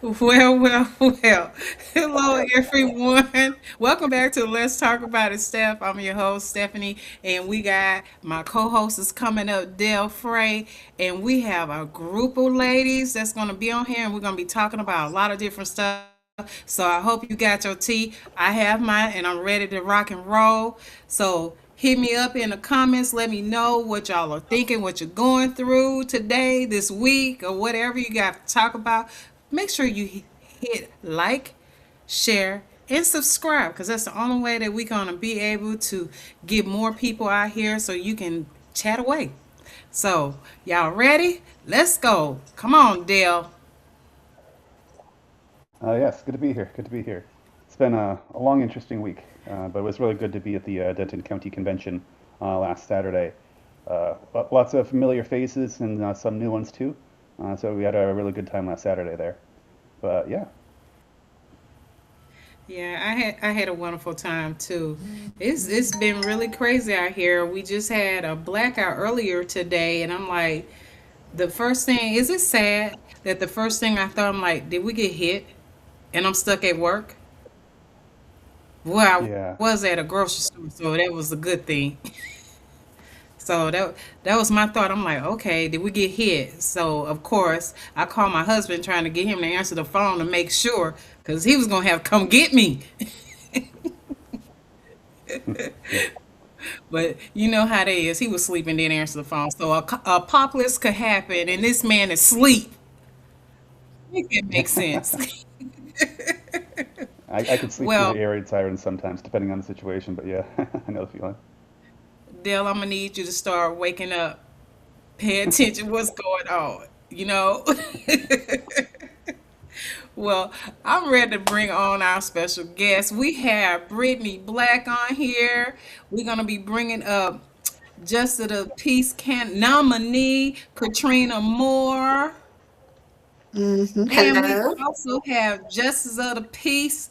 Well. Hello, everyone. Welcome back to Let's Talk About It, Steph. I'm your host, Stephanie, and we got my co-host is coming up, Del Frey, and we have a group of ladies that's going to be on here, and we're going to be talking about a lot of different stuff. So I hope you got your tea. I have mine, and I'm ready to rock and roll. So hit me up in the comments. Let me know what y'all are thinking, what you're going through today, this week, or whatever you got to talk about. Make sure you hit like, share, and subscribe because that's the only way that we're going to be able to get more people out here so you can chat away. So, y'all ready? Let's go. Come on, Dale. Yes, good to be here. Good to be here. It's been a long, interesting week, but it was really good to be at the Denton County Convention last Saturday. Lots of familiar faces and some new ones too. So we had a really good time last Saturday there. But yeah, Yeah, I had a wonderful time too. It's been really crazy out here. We just had a blackout earlier today, and I'm like, the first thing is it sad that the first thing I thought I'm like, did we get hit? And I'm stuck at work. Well, I yeah. was at a grocery store, so that was a good thing. So that was my thought. I'm like, okay, did we get hit? So of course I called my husband trying to get him to answer the phone to make sure, because he was gonna have to come get me. Yeah. But you know how that is. He was sleeping, didn't answer the phone. So a apocalypse could happen, and this man is asleep. Make it make sense. I could sleep through the Well, air raid sirens sometimes, depending on the situation. But yeah, I know the feeling. Dale, I'm gonna need you to start waking up, pay attention what's going on. You know. Well, I'm ready to bring on our special guest. We have Brittany Black on here. We're gonna be bringing up Justice of the Peace can nominee Katrina Moore. And we Hello. also have Justice of the Peace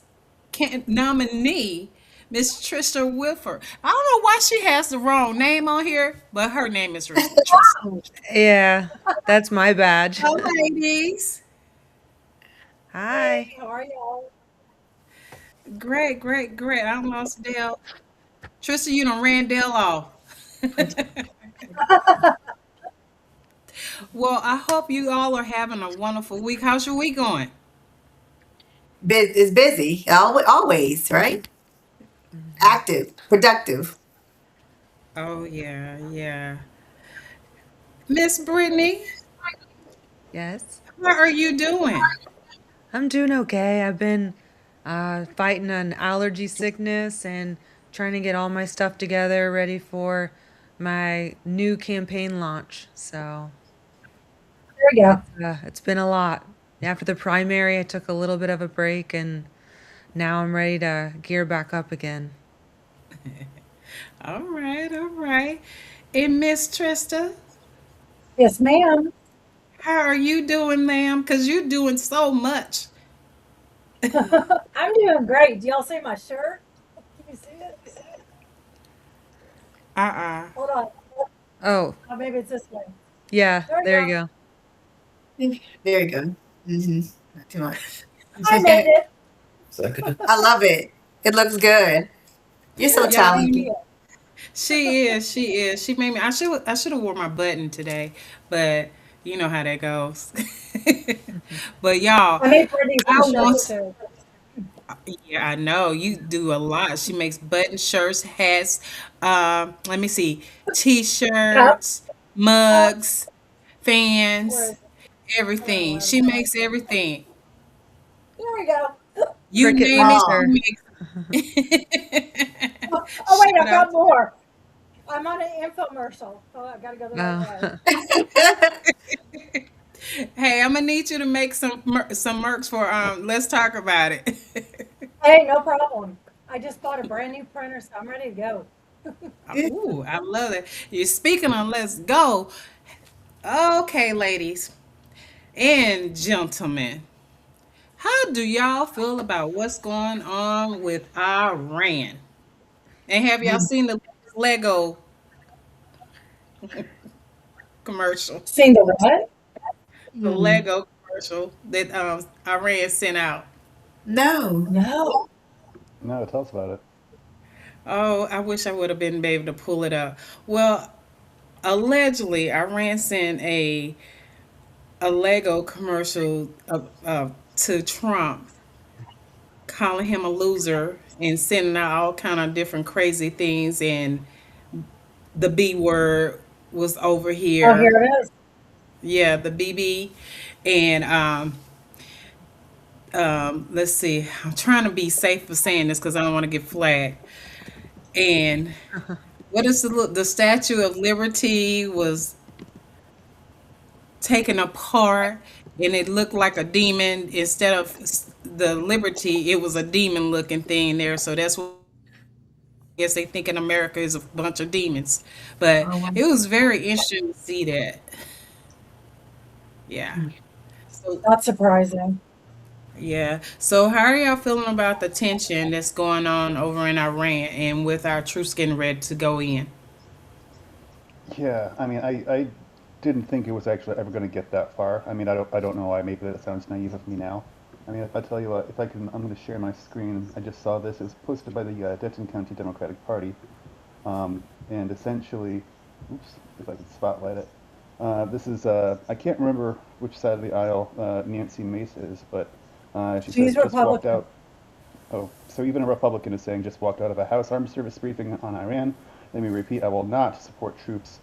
nominee, Miss Trisha Wilford. I don't know why she has the wrong name on here, but her name is Trisha. Yeah, that's my badge. Hello, ladies. Hi. Hey, how are y'all? Great. I lost Dale. Trisha, you done ran Dale off. Well, I hope you all are having a wonderful week. How's your week going? It's busy, always, right? Active, productive. Oh, yeah. Miss Brittany, Yes. how are you doing? I'm doing okay. I've been fighting an allergy sickness and trying to get all my stuff together ready for my new campaign launch. So There we go. it's been a lot. After the primary, I took a little bit of a break and now I'm ready to gear back up again. All right. And Miss Trista, Yes, ma'am. how are you doing, ma'am? Because you're doing so much. I'm doing great. Do y'all see my shirt? Can you see it? Uh-uh. Hold on. Oh, Oh, maybe it's this way. yeah, There we there you go. go. Very good. Not too much. I made it. I love it. It looks good. You're so Y'all, Thank talented. you. she is. She made me. I should have wore my button today, but you know how that goes. But y'all, I made pretty I some shirts want. too. Yeah, I know you do a lot. She makes button shirts, hats. Let me see, Cup, t-shirts, cup. mugs, Where is fans, it? I don't know everything. where I'm She going. makes everything. There we go. You Cricket name it, Oh, Master. she makes. Oh, wait, Shout I out got to her. more. I'm on an infomercial. Oh, I got to go the right way. Oh, Hey, I'm gonna need you to make some mercs for Let's talk about it. Hey, no problem. I just bought a brand new printer, so I'm ready to go. Ooh, I love it. You're speaking on Let's Go. Okay, ladies and gentlemen, how do y'all feel about what's going on with Iran? And have y'all seen the Lego commercial? Seen the what? The hmm. Lego. commercial that Iran sent out? No. No. No, tell us about it. Oh, I wish I would have been able to pull it up. Well, allegedly, Iran sent a Lego commercial to Trump, calling him a loser and sending out all kind of different crazy things, and the B word was over Oh, here. here it is. Yeah, the BB, and let's see. I'm trying to be safe for saying this because I don't want to get flagged. And what is the Statue of Liberty was taken apart, and it looked like a demon instead of the liberty. It was a demon looking thing there. So that's what I guess they think in America is a bunch of demons. But Oh, wow. it was very interesting to see that. Yeah. So Not surprising. yeah. So how are y'all feeling about the tension that's going on over in Iran and with our troops getting ready to go in? Yeah, I mean, I didn't think it was actually ever going to get that far. I mean, I don't know why. Maybe that sounds naive of me now. I mean, if I tell you what, if I can, I'm going to share my screen. I just saw this. It was posted by the Denton County Democratic Party, and essentially, oops, if I can spotlight it. This is I can't remember which side of the aisle Nancy Mace is, but she says She's just walked Republican. out. Oh, so even a Republican is saying just walked out of a House Armed Service briefing on Iran. Let me repeat, I will not support troops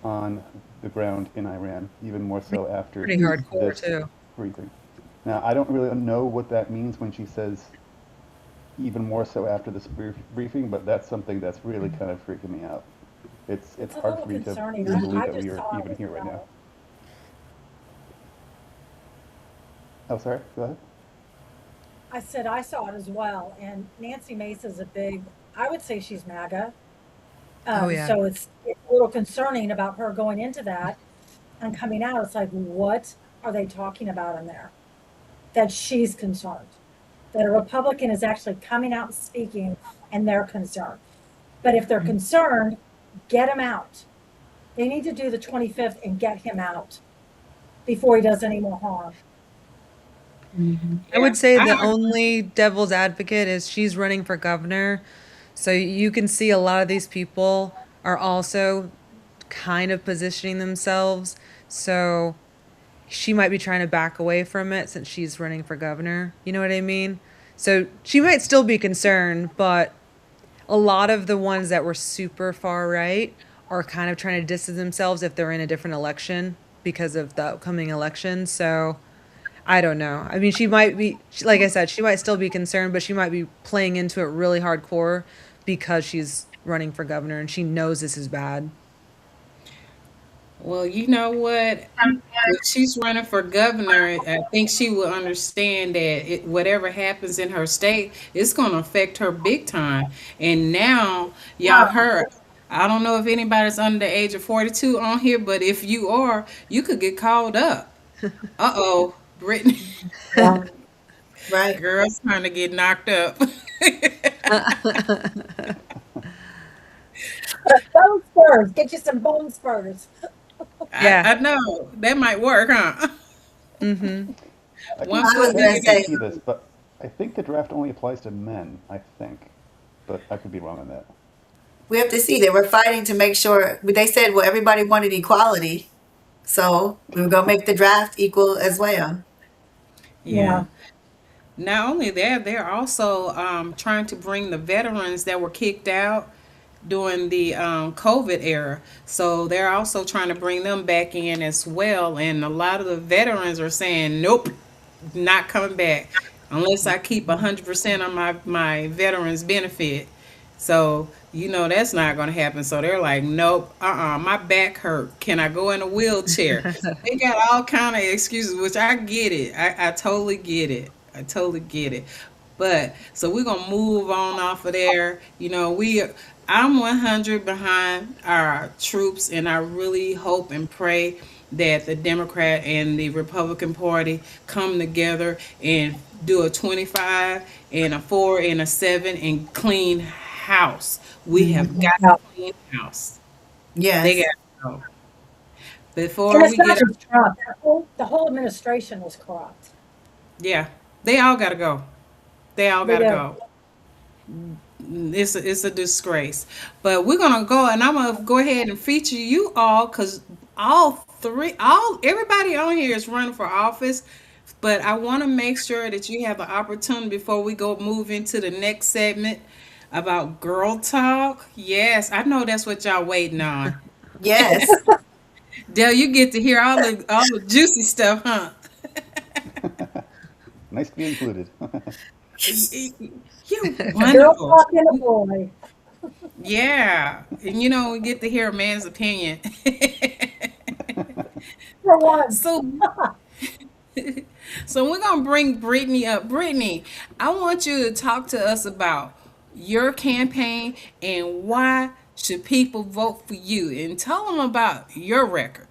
on the ground in Iran, even more so after Pretty hardcore this too. briefing. Now, I don't really know what that means when she says even more so after this briefing, but that's something that's really kind of freaking me out. It's It's a hard for little me to concerning. even believe I that we just are saw it even as here right now. well. Oh, sorry, go ahead. I said I saw it as well. And Nancy Mace is a big, I would say she's MAGA. Oh yeah. So it's a little concerning about her going into that and coming out. It's like, what are they talking about in there? That she's concerned. That a Republican is actually coming out and speaking and they're concerned. But if they're concerned, get him out. They need to do the 25th and get him out before he does any more harm. I Yeah. would say the I only devil's advocate is she's running for governor. So you can see a lot of these people are also kind of positioning themselves. So she might be trying to back away from it since she's running for governor. You know what I mean? So she might still be concerned, but a lot of the ones that were super far right are kind of trying to distance themselves if they're in a different election because of the upcoming election. So I don't know. I mean, she might be, like I said, she might still be concerned, but she might be playing into it really hardcore because she's running for governor and she knows this is bad. Well, you know what? If she's running for governor, I think she will understand that whatever happens in her state, it's going to affect her big time. And now, y'all heard, I don't know if anybody's under the age of 42 on here, but if you are, you could get called up. Uh-oh, Brittany, Yeah. Right. girl's trying to get knocked up. Bone spurs. Get you some bone spurs. Yeah. I know that might work, huh? Mm-hmm. I One can I was foot I gonna in. can say, see this, but I think the draft only applies to men. I think, but I could be wrong on that. we have to see. They were fighting to make sure. They said, well, everybody wanted equality, so we were gonna make the draft equal as well. Yeah. Yeah. Not only that, they're also trying to bring the veterans that were kicked out during the COVID era. So they're also trying to bring them back in as well. And a lot of the veterans are saying, nope, not coming back unless I keep 100% on my veterans benefit. So, that's not going to happen. So they're like, nope, my back hurt. Can I go in a wheelchair? They got all kind of excuses, which I get it. I totally get it. I totally get it. But so we're gonna move on off of there. I'm 100 behind our troops, and I really hope and pray that the Democrat and the Republican Party come together and do a 25 and a 4 and a 7 and clean house. We have got Yeah. to clean house. They Yes. got to go. And before it's we not get just Trump. The whole administration was corrupt. yeah, they all gotta go. They all They gotta do. go. It's a disgrace. But we're gonna go, and I'm gonna go ahead and feature you all because all everybody on here is running for office. But I want to make sure that you have the opportunity before we go move into the next segment about girl talk. Yes, I know that's what y'all waiting on. Yes. Dale, you get to hear all the juicy stuff, huh? Nice to be included. You're A girl wonderful. talking a boy. Yeah, and we get to hear a man's opinion. For once. So, so we're gonna bring Brittany up. Brittany, I want you to talk to us about your campaign and why should people vote for you, and tell them about your record.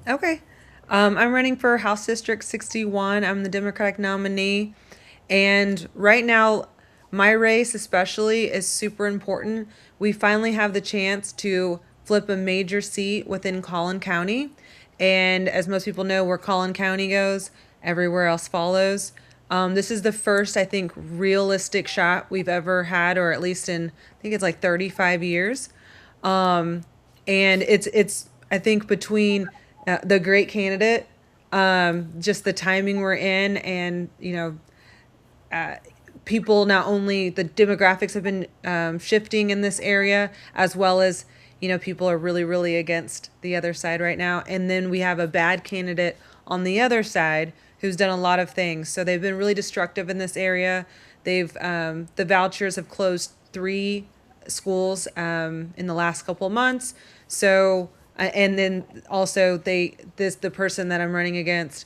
Okay. I'm running for House District 61. I'm the Democratic nominee. And right now, my race especially is super important. We finally have the chance to flip a major seat within Collin County. And as most people know, where Collin County goes, everywhere else follows. This is the first, I think, realistic shot we've ever had, or at least in, I think it's like 35 years. Um, and it's I think between the great candidate, just the timing we're in, and people, not only the demographics have been shifting in this area, as well as people are really really against the other side right now, and then we have a bad candidate on the other side who's done a lot of things. So they've been really destructive in this area. The vouchers have closed 3 schools in the last couple of months. So and then also the person that I'm running against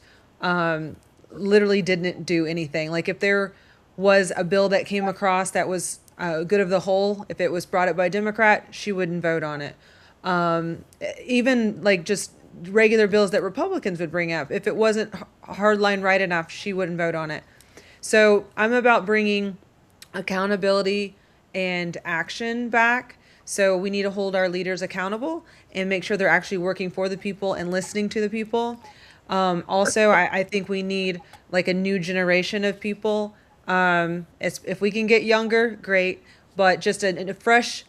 literally didn't do anything. Like, if there was a bill that came across that was good of the whole, if it was brought up by a Democrat, she wouldn't vote on it. Even like just regular bills that Republicans would bring up, if it wasn't hardline right enough, she wouldn't vote on it. So I'm about bringing accountability and action back. So we need to hold our leaders accountable and make sure they're actually working for the people and listening to the people. Also, I think we need like a new generation of people. If we can get younger, great, but just a fresh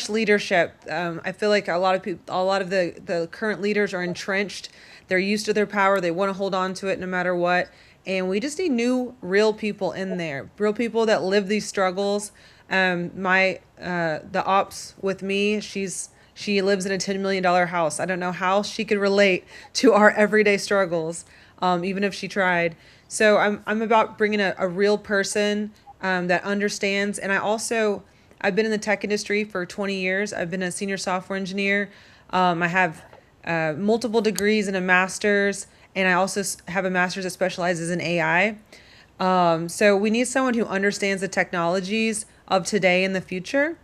leadership. I feel like a lot of people, a lot of the current leaders are entrenched. They're used to their power. They want to hold on to it no matter what. And we just need new, real people in there, real people that live these struggles. The ops with me, she lives in a $10 million house. I don't know how she could relate to our everyday struggles, even if she tried. So I'm about bringing a real person that understands. And I've been in the tech industry for 20 years. I've been a senior software engineer. I have multiple degrees and a master's, and I also have a master's that specializes in AI. So we need someone who understands the technologies of today and the future.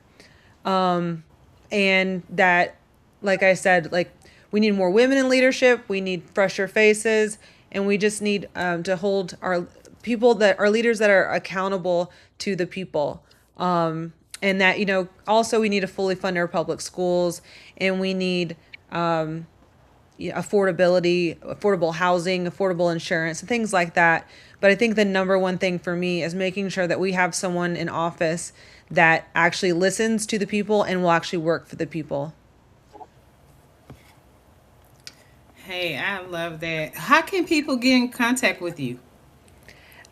And that, like I said, like, we need more women in leadership. We need fresher faces, and we just need to hold our people, that our leaders that are accountable to the people. And that, also we need to fully fund our public schools, and we need affordability, affordable housing, affordable insurance, and things like that. But I think the number one thing for me is making sure that we have someone in office that actually listens to the people and will actually work for the people. Hey, I love that. How can people get in contact with you?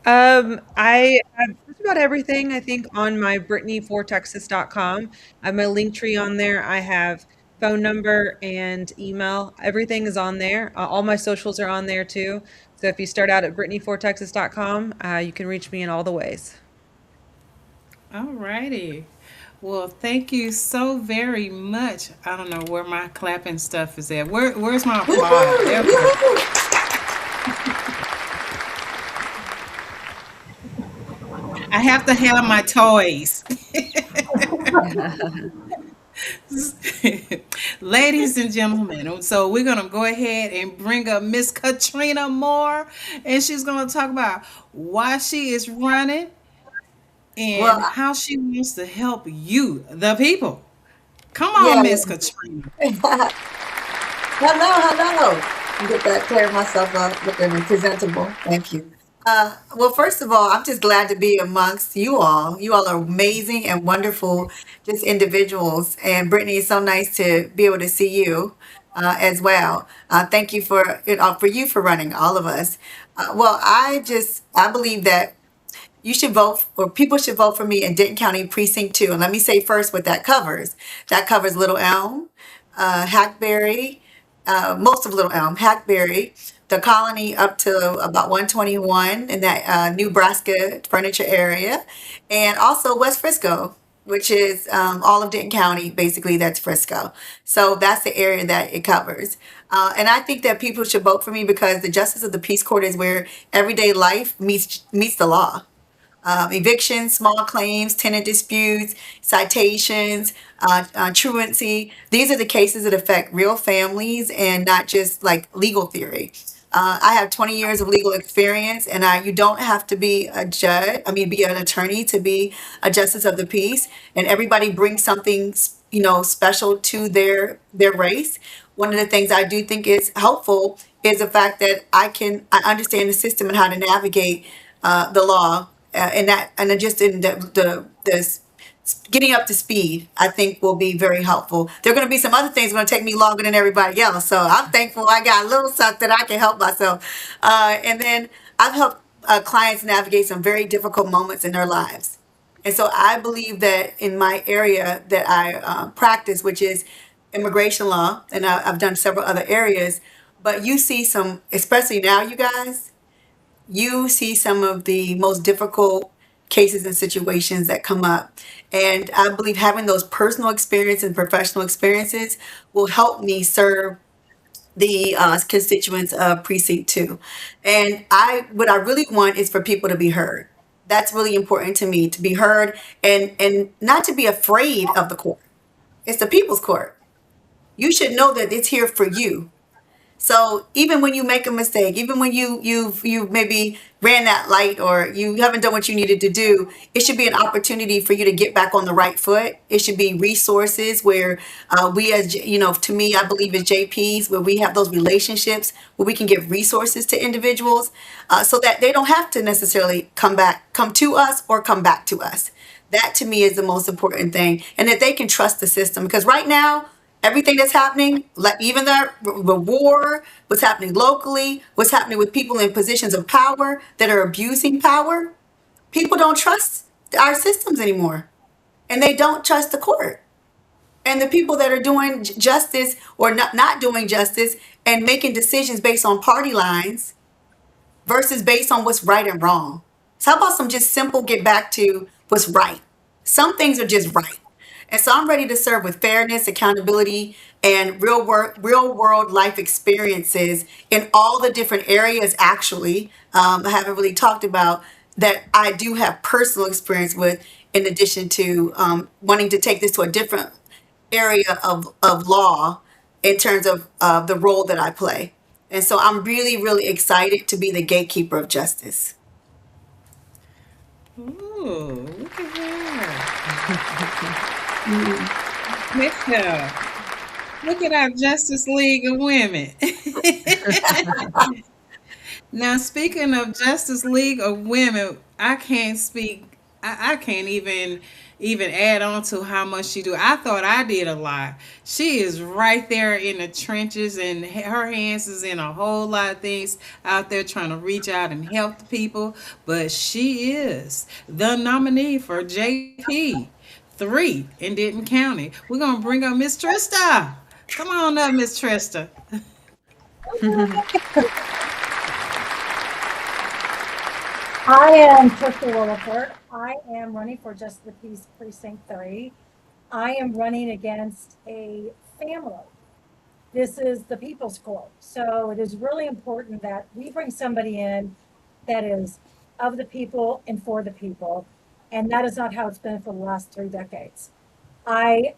I have just about everything, I think, on my BrittanyForTexas.com. I have my link tree on there. I have phone number and email. Everything is on there. All my socials are on there too. So if you start out at BrittanyForTexas.com, you can reach me in all the ways. All righty. Well, thank you so very much. I don't know where my clapping stuff is at. Where's my applause? There we go. I have to have my toys. Ladies and gentlemen, so we're going to go ahead and bring up Miss Katrina Moore, and she's going to talk about why she is running and Well, how she wants to help you, the people. Come on, yeah. Miss Katrina. Hello. Get that, clear myself up, looking presentable. Thank you. Well, first of all, I'm just glad to be amongst you all. You all are amazing and wonderful, just individuals. And Brittany, it's so nice to be able to see you as well. Thank you for you for running all of us. Well, I believe that you should vote, or people should vote for me in Denton County Precinct 2. And let me say first what that covers. That covers Little Elm, Hackberry, most of Little Elm, Hackberry, the colony up to about 121 in that Nebraska furniture area, and also West Frisco, which is all of Denton County, basically, that's Frisco. So that's the area that it covers. And I think that people should vote for me because the Justice of the Peace Court is where everyday life meets the law. Evictions, small claims, tenant disputes, citations, truancy. These are the cases that affect real families and not just like legal theory. I have 20 years of legal experience, and you don't have to be a judge. I mean, be an attorney to be a justice of the peace. And everybody brings something, special to their race. One of the things I do think is helpful is the fact that I understand the system and how to navigate the law, and then just in the getting up to speed, I think will be very helpful. There are going to be some other things going to take me longer than everybody else, so I'm thankful I got a little something that I can help myself. And then I've helped clients navigate some very difficult moments in their lives. And so I believe that in my area that I practice, which is immigration law, and I've done several other areas, but you see some, especially now, you guys, you see some of the most difficult cases and situations that come up. And I believe having those personal experiences and professional experiences will help me serve the constituents of Precinct 2. And what I really want is for people to be heard. That's really important to me, to be heard, and not to be afraid of the court. It's the people's court. You should know that it's here for you. So even when you make a mistake, even when you maybe ran that light or you haven't done what you needed to do, it should be an opportunity for you to get back on the right foot. It should be resources where we, as to me, I believe as JPs, where we have those relationships where we can give resources to individuals, so that they don't have to necessarily come to us or come back to us. That to me is the most important thing, and that they can trust the system, because right now, everything that's happening, like even the war, what's happening locally, what's happening with people in positions of power that are abusing power, people don't trust our systems anymore. And they don't trust the court. And the people that are doing justice or not doing justice and making decisions based on party lines versus based on what's right and wrong. So how about some just simple get back to what's right? Some things are just right. And so I'm ready to serve with fairness, accountability, and real world life experiences in all the different areas. Actually, I haven't really talked about that I do have personal experience with, in addition to wanting to take this to a different area of law in terms of the role that I play. And so I'm really, really excited to be the gatekeeper of justice. Ooh, look at Mm. her. Look at her. Look at our Justice League of Women. Now, speaking of Justice League of Women, I can't speak. I can't even add on to how much she do. I thought I did a lot. She is right there in the trenches, and her hands is in a whole lot of things out there trying to reach out and help the people. But she is the nominee for JP 3 in Denton County. We're gonna bring up Miss Trista. Come on up, Miss Trista. I am Trista Williford. I am running for Justice of the Peace Precinct 3. I am running against a family. This is the People's Court. So it is really important that we bring somebody in that is of the people and for the people. And that is not how it's been for the last 3 decades. I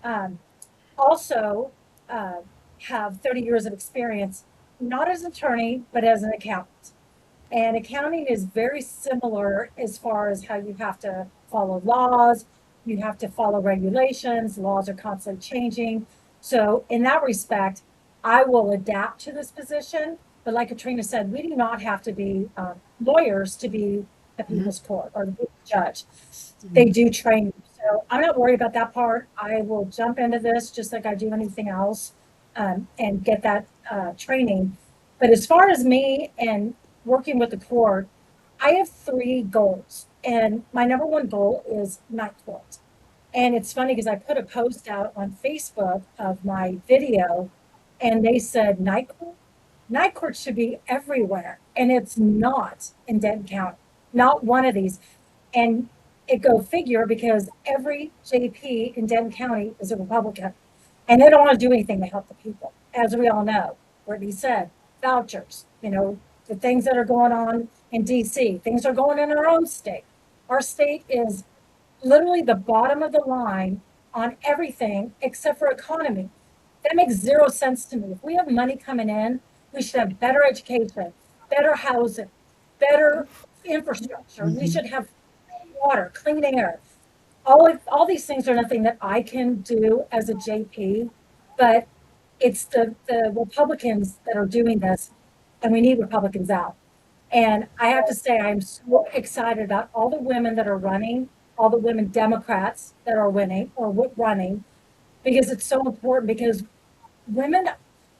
also have 30 years of experience, not as an attorney, but as an accountant. And accounting is very similar as far as how you have to follow laws, you have to follow regulations, laws are constantly changing. So in that respect, I will adapt to this position. But like Katrina said, we do not have to be lawyers to be a people's court or to be a judge. They do train you. So I'm not worried about that part. I will jump into this just like I do anything else and get that training. But as far as me and working with the court, I have three goals. And my number one goal is night court. And it's funny because I put a post out on Facebook of my video and they said night court? Night court should be everywhere. And it's not in Denton County, not one of these. And it go figure because every JP in Denton County is a Republican. And they don't want to do anything to help the people. As we all know, Brittany said, vouchers, the things that are going on in DC, things are going in our own state. Our state is literally the bottom of the line on everything except for economy. That makes zero sense to me. If we have money coming in, we should have better education, better housing, better infrastructure. We should have water, clean air. All these things are nothing that I can do as a JP, but it's the Republicans that are doing this, and we need Republicans out. And I have to say, I'm so excited about all the women that are running, all the women Democrats that are winning or running, because it's so important. Because women,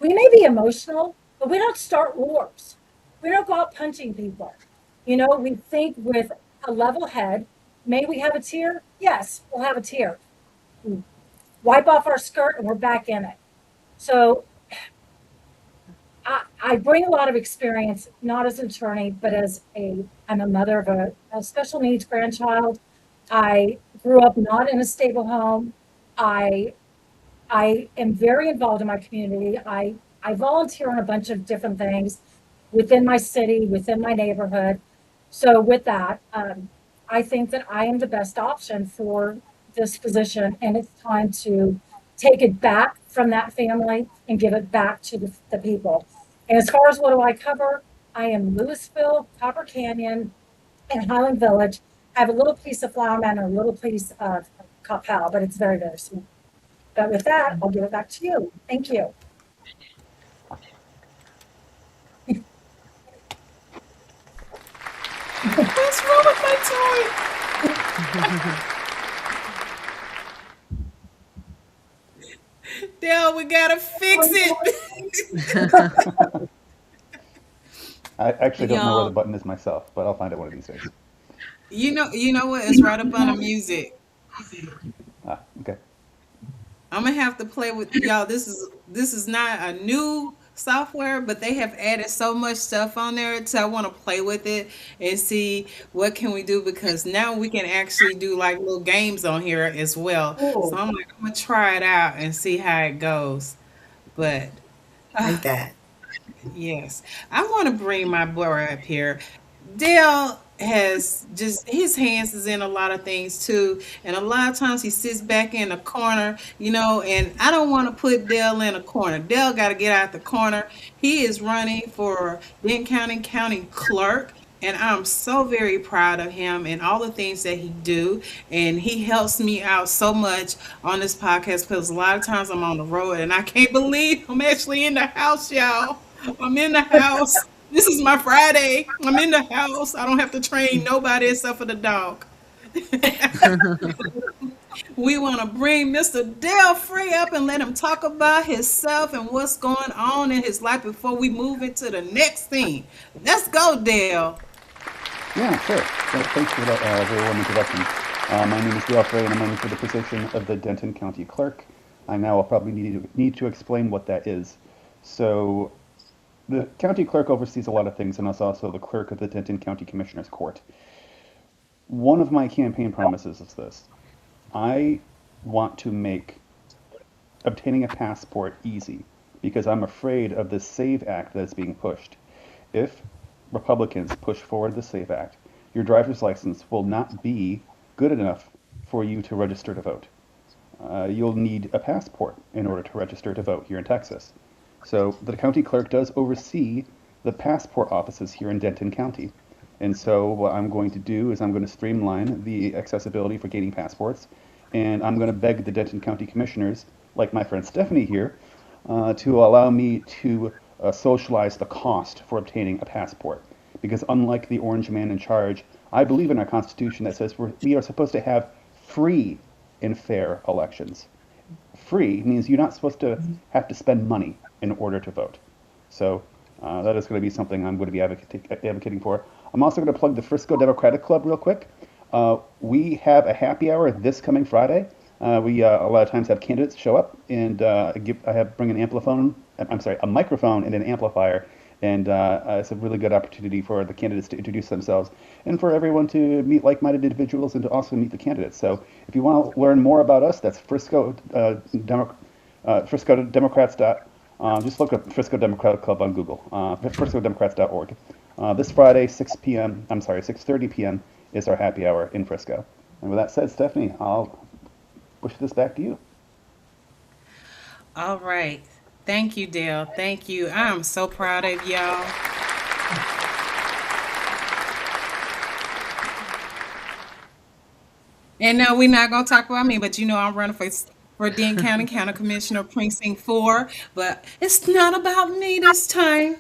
we may be emotional, but we don't start wars. We don't go out punching people. We think with a level head. May we have a tear? Yes, we'll have a tear. Wipe off our skirt and we're back in it. So I bring a lot of experience, not as an attorney, but I'm a mother of a special needs grandchild. I grew up not in a stable home. I am very involved in my community. I volunteer on a bunch of different things within my city, within my neighborhood. So with that, I think that I am the best option for this position, and it's time to take it back from that family and give it back to the people. And as far as what do I cover, I am Louisville, Copper Canyon, and Highland Village. I have a little piece of Flower Mound and a little piece of Coppell, but it's very, very small. But with that, I'll give it back to you. Thank you. What's wrong with my toy? Dale, we gotta fix it. I actually don't know where the Y'all, button is myself, but I'll find it one of these days. you know what? It's right up on the music. Ah, okay. I'm gonna have to play with y'all. This is not a new software, but they have added so much stuff on there, so I want to play with it and see what can we do because now we can actually do like little games on here as well. So Cool. I'm gonna try it out and see how it goes. But Like that. yes, I want to bring my boy up here. Dale has just his hands is in a lot of things too, and a lot of times he sits back in a corner, and I don't want to put Dale in a corner. Dale got to get out the corner. He is running for Benton County Clerk. And I'm so very proud of him and all the things that he do. And he helps me out so much on this podcast because a lot of times I'm on the road and I can't believe I'm actually in the house, y'all. I'm in the house. This is my Friday. I'm in the house. I don't have to train nobody except for the dog. We want to bring Mr. Dale Free up and let him talk about himself and what's going on in his life before we move into the next thing. Let's go, Dale. Yeah, sure. Thanks for that very warm introduction. My name is Dale Frey, and I'm running for the position of the Denton County Clerk. I now will probably need to explain what that is. So, the county clerk oversees a lot of things, and is also the clerk of the Denton County Commissioners Court. One of my campaign promises is this: I want to make obtaining a passport easy because I'm afraid of the SAVE Act that's being pushed. If Republicans push forward the SAVE Act, your driver's license will not be good enough for you to register to vote. You'll need a passport in order to register to vote here in Texas. So the county clerk does oversee the passport offices here in Denton County. And so what I'm going to do is I'm going to streamline the accessibility for gaining passports, and I'm going to beg the Denton County commissioners, like my friend Stephanie here, to allow me to socialize the cost for obtaining a passport. Because unlike the orange man in charge, I believe in our Constitution that says we are supposed to have free and fair elections. Free means you're not supposed to have to spend money in order to vote. So that is going to be something I'm going to be advocating for. I'm also going to plug the Frisco Democratic Club real quick. We have a happy hour this coming Friday. We a lot of times have candidates show up, and bring an ampliphone. I'm sorry, a microphone and an amplifier, and it's a really good opportunity for the candidates to introduce themselves and for everyone to meet like-minded individuals and to also meet the candidates. So if you want to learn more about us, that's Frisco Democrats. Just look up Frisco Democratic Club on Google, FriscoDemocrats.org. This Friday, 6:30 p.m. is our happy hour in Frisco. And with that said, Stephanie, I'll push this back to you. All right. Thank you, Dale. Thank you. I'm so proud of y'all. And no, we're not gonna talk about me, but I'm running for Dean County Commissioner Precinct 4. But it's not about me this time.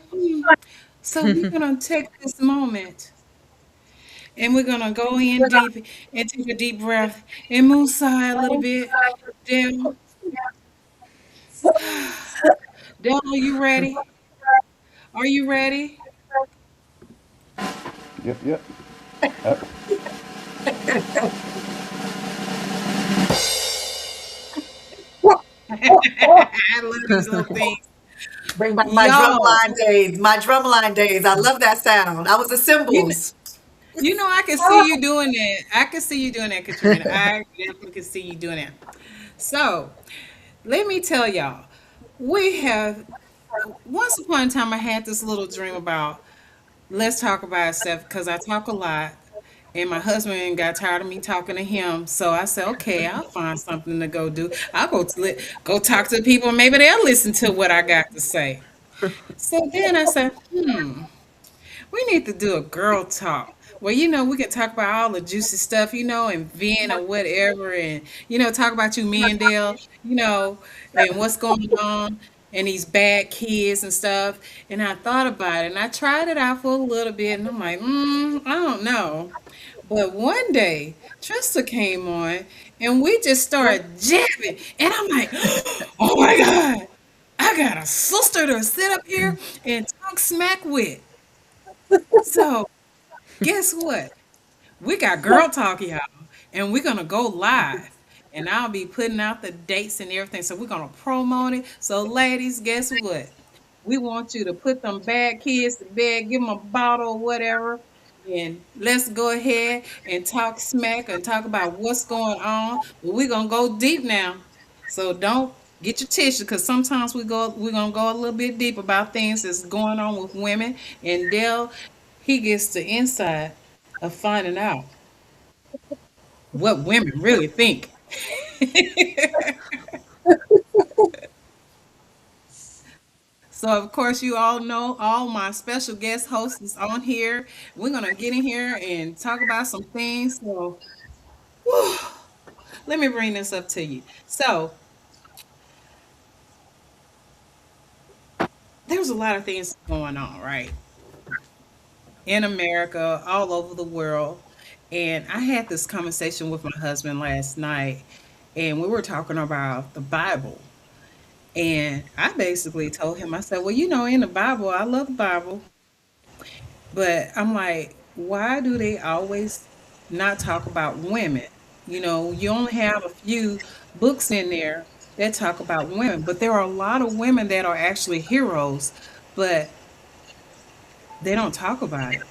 So we're gonna take this moment and we're gonna go in deep and take a deep breath and move side a little bit. Dale, Dale, are you ready? Are you ready? Yep, yep. Uh, I love these little things. Bring back my Y'all, drumline days. My drumline days. I love that sound. I was the you cymbals. I can see you doing that. I can see you doing that, Katrina. I definitely can see you doing that. So, let me tell y'all, we have once upon a time I had this little dream about let's talk about stuff because I talk a lot. And my husband got tired of me talking to him, so I said, "Okay, I'll find something to go do. I'll go talk to people. Maybe they'll listen to what I got to say." So then I said, we need to do a girl talk. Well, we can talk about all the juicy stuff, and vent or whatever, and talk about you, me and Dale, and what's going on, and these bad kids and stuff. And I thought about it, and I tried it out for a little bit, and I'm like, I don't know. But one day, Trista came on, and we just started jabbing, and I'm like, oh my God, I got a sister to sit up here and talk smack with. So guess what? We got girl talk, y'all, and we're gonna go live. And I'll be putting out the dates and everything. So we're gonna promote it. So ladies, guess what? We want you to put them bad kids to bed, give them a bottle or whatever, and let's go ahead and talk smack and talk about what's going on. But we're gonna go deep now. So don't get your tissue because sometimes we're gonna go a little bit deep about things that's going on with women. And Dale, he gets the inside of finding out what women really think. So of course you all know all my special guest hosts is on here. We're gonna get in here and talk about some things. So let me bring this up to you. So there's a lot of things going on, right? In America, all over the world. And I had this conversation with my husband last night, and we were talking about the Bible. And I basically told him, I said, well, in the Bible, I love the Bible, but I'm like, why do they always not talk about women? You only have a few books in there that talk about women, but there are a lot of women that are actually heroes, but they don't talk about it.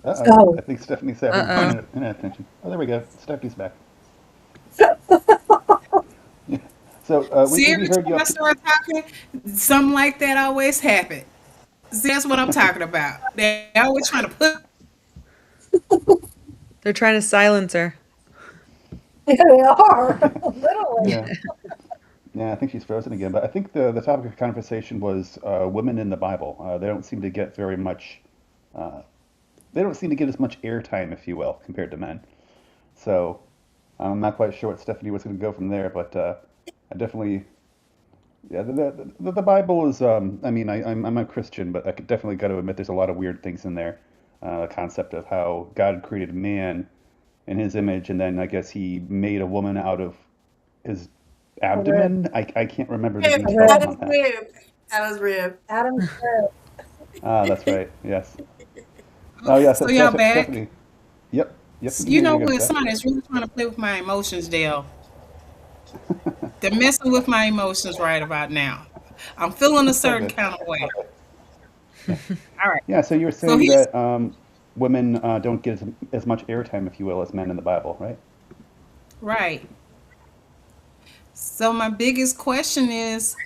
I So, think Stephanie's having Uh-oh. internet attention. Oh, there we go. Stephanie's back. Yeah. So See, we every heard you time I up to. start talking, something like that always happens. See, that's what I'm talking about. They always trying to put. They're trying to silence her. they are, literally. Yeah. Yeah, I think she's frozen again. But I think the topic of conversation was women in the Bible. They don't seem to get very much. Uh, they don't seem to get as much airtime, if you will, compared to men. So I'm not quite sure what Stephanie was going to go from there, but I definitely, yeah, the Bible is. I mean, I'm a Christian, but I could definitely got to admit there's a lot of weird things in there. The concept of how God created man in His image, and then I guess He made a woman out of his A rib. abdomen. I can't remember the Rib, A details rib. Adam's on that. rib. Adam's rib. Adam's rib. Ah, that's right. Yes. Oh, yes. So y'all back? Stephanie. Yep. Yep. We can You hear you know again, what? Steph. Son is really trying to play with my emotions, Dale. They're messing with my emotions right about now. I'm feeling a It's all certain good. kind of way. Yeah. All right. Yeah. So you were So saying here's that women don't get as much airtime, if you will, as men in the Bible, right? right. So my biggest question is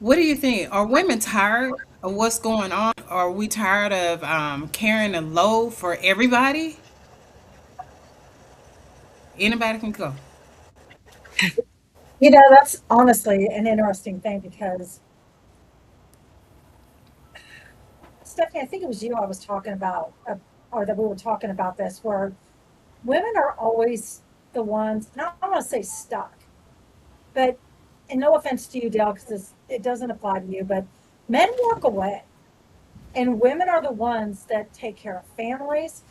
what do you think? Are women tired of what's going on? Are we tired of carrying a load for everybody? Anybody can go. That's honestly an interesting thing because Stephanie, I think it was you I was talking about, or that we were talking about this, where women are always the ones, and I don't want to say stuck, but, and no offense to you, Dale, because it doesn't apply to you, but men walk away. And women are the ones that take care of families.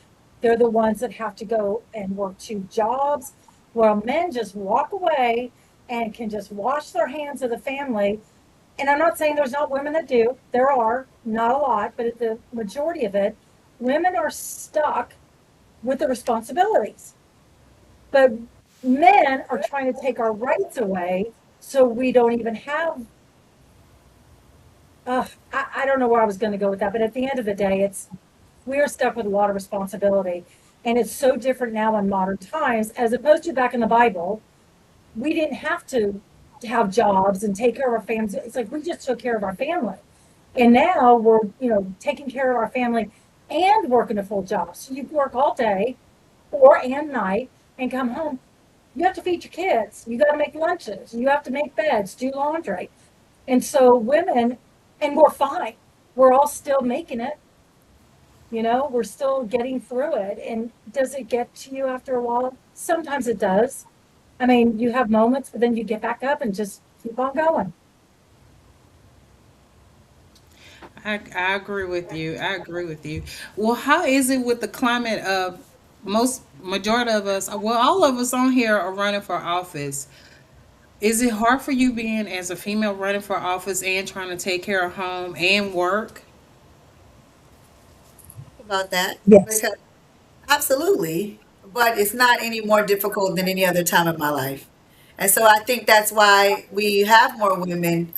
They're the ones that have to go and work two jobs, while men just walk away and can just wash their hands of the family. And I'm not saying there's not women that do. There are, not a lot, but the majority of it, women are stuck with the responsibilities. But men are trying to take our rights away so we don't even have I don't know where I was going to go with that, but at the end of the day, we're stuck with a lot of responsibility. And it's so different now in modern times, as opposed to back in the Bible. We didn't have to have jobs and take care of our families. It's like we just took care of our family. And now we're, taking care of our family and working a full job. So you work all day or and night and come home. You have to feed your kids. You got to make lunches. You have to make beds, do laundry. And so women, and we're fine. We're all still making it, we're still getting through it. And does it get to you after a while? Sometimes it does. I mean, you have moments, but then you get back up and just keep on going. I agree with you. I agree with you. Well, how is it with the climate of most majority of us? Well, all of us on here are running for office. Is it hard for you being as a female running for office and trying to take care of home and work? About that. Yes. Because absolutely, but it's not any more difficult than any other time in my life. And so I think that's why we have more women.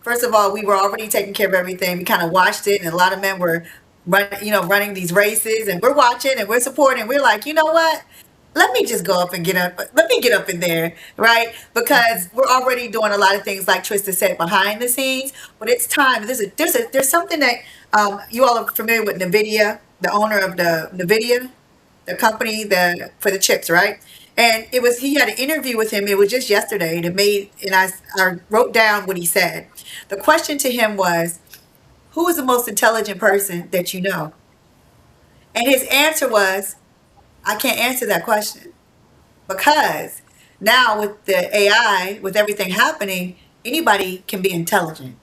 First of all, we were already taking care of everything. We kind of watched it, and a lot of men were running these races, and we're watching and we're supporting. We're like, you know what? Let me just go up and get up. Let me get up in there, right? Because we're already doing a lot of things like Trista said behind the scenes. But it's time. There's something that you all are familiar with NVIDIA, the owner of the NVIDIA, the company for the chips, right? And he had an interview with him. It was just yesterday, and I wrote down what he said. The question to him was, "Who is the most intelligent person that you know?" And his answer was, "I can't answer that question because now with the AI, with everything happening, anybody can be intelligent.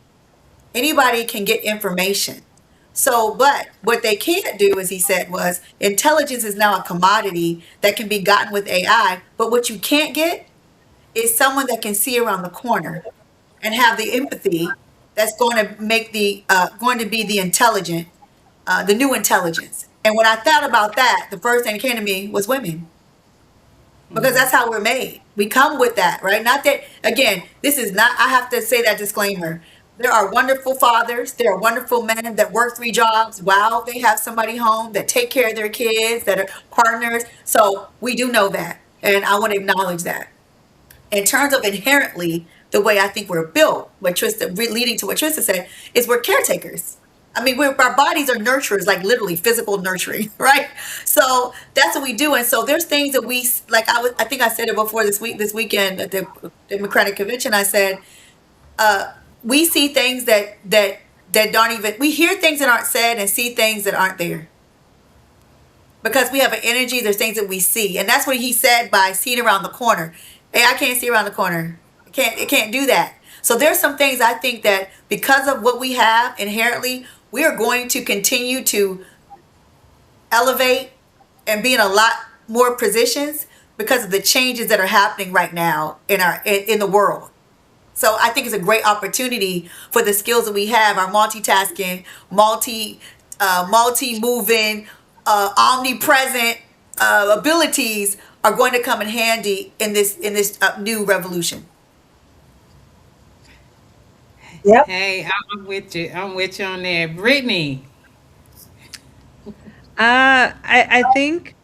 Anybody can get information." So, but what they can't do, as he said, was intelligence is now a commodity that can be gotten with AI. But what you can't get is someone that can see around the corner and have the empathy that's going to be the intelligent, the new intelligence. And when I thought about that, the first thing that came to me was women, because that's how we're made. We come with that, right? Not that, again, this is not, I have to say that disclaimer. There are wonderful fathers, there are wonderful men that work three jobs while they have somebody home, that take care of their kids, that are partners. So we do know that. And I want to acknowledge that. In terms of inherently, the way I think we're built, leading to what Trista said, is we're caretakers. I mean, our bodies are nurturers, like literally physical nurturing, right? So that's what we do. And so there's things that I think I said it before this weekend at the Democratic Convention. I said, we see things that don't even, we hear things that aren't said and see things that aren't there. because we have an energy. There's things that we see, and that's what he said by seeing around the corner. Hey, I can't see around the corner. It can't do that. So there's some things I think that because of what we have inherently, we are going to continue to elevate and be in a lot more positions because of the changes that are happening right now in the world. So I think it's a great opportunity for the skills that we have, our multitasking, multi moving, omnipresent abilities are going to come in handy in this new revolution. Yep. Hey, I'm with you. I'm with you on that. Brittany. I think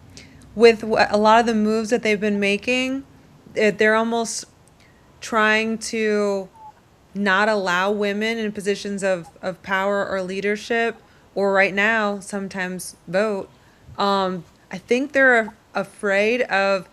with a lot of the moves that they've been making, they're almost trying to not allow women in positions of power or leadership, or right now, sometimes vote. I think they're afraid of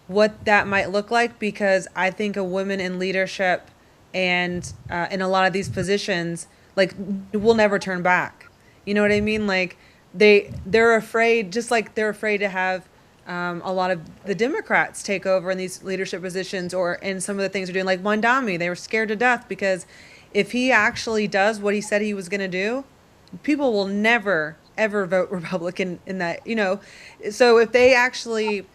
what that might look like because I think a woman in leadership and in a lot of these positions, like, will never turn back. You know what I mean? Like they're afraid, just like they're afraid to have a lot of the Democrats take over in these leadership positions or in some of the things they're doing, like Mondami. They were scared to death because if he actually does what he said he was going to do, people will never ever vote Republican in that, you know. So if they actually,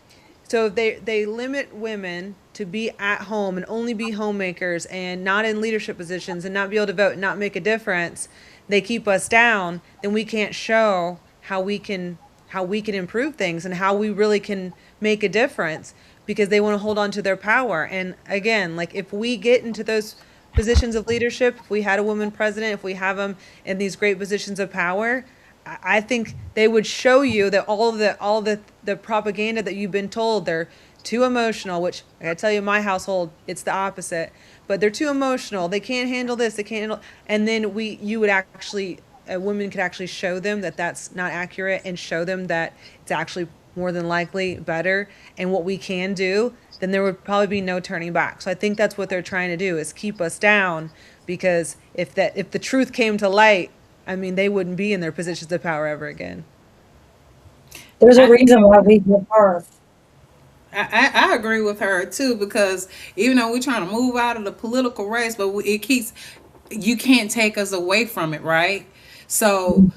so if they limit women to be at home and only be homemakers and not in leadership positions and not be able to vote and not make a difference, they keep us down, then we can't show how we can improve things and how we really can make a difference because they want to hold on to their power. And again, like if we get into those positions of leadership, if we had a woman president, if we have them in these great positions of power, I think they would show you that all the propaganda that you've been told, they're too emotional, which I gotta tell you, in my household, it's the opposite. But they're too emotional. They can't handle this. They can't handle. And then you would actually, a woman could actually show them that that's not accurate and show them that it's actually more than likely better and what we can do. Then there would probably be no turning back. So I think that's what they're trying to do is keep us down because if the truth came to light, I mean, they wouldn't be in their positions of power ever again. There's a I reason why we give birth. I agree with her too because even though we're trying to move out of the political race, but it keeps you can't take us away from it, right? So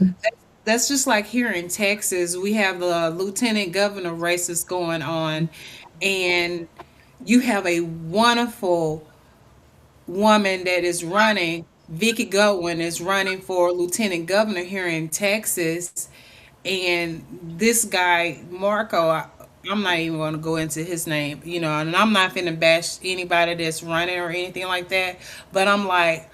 that's just like here in Texas, we have the lieutenant governor races going on, and you have a wonderful woman that is running. Vicky Godwin is running for lieutenant governor here in Texas, and this guy Marco, I'm not even going to go into his name, and I'm not finna bash anybody that's running or anything like that. But I'm like,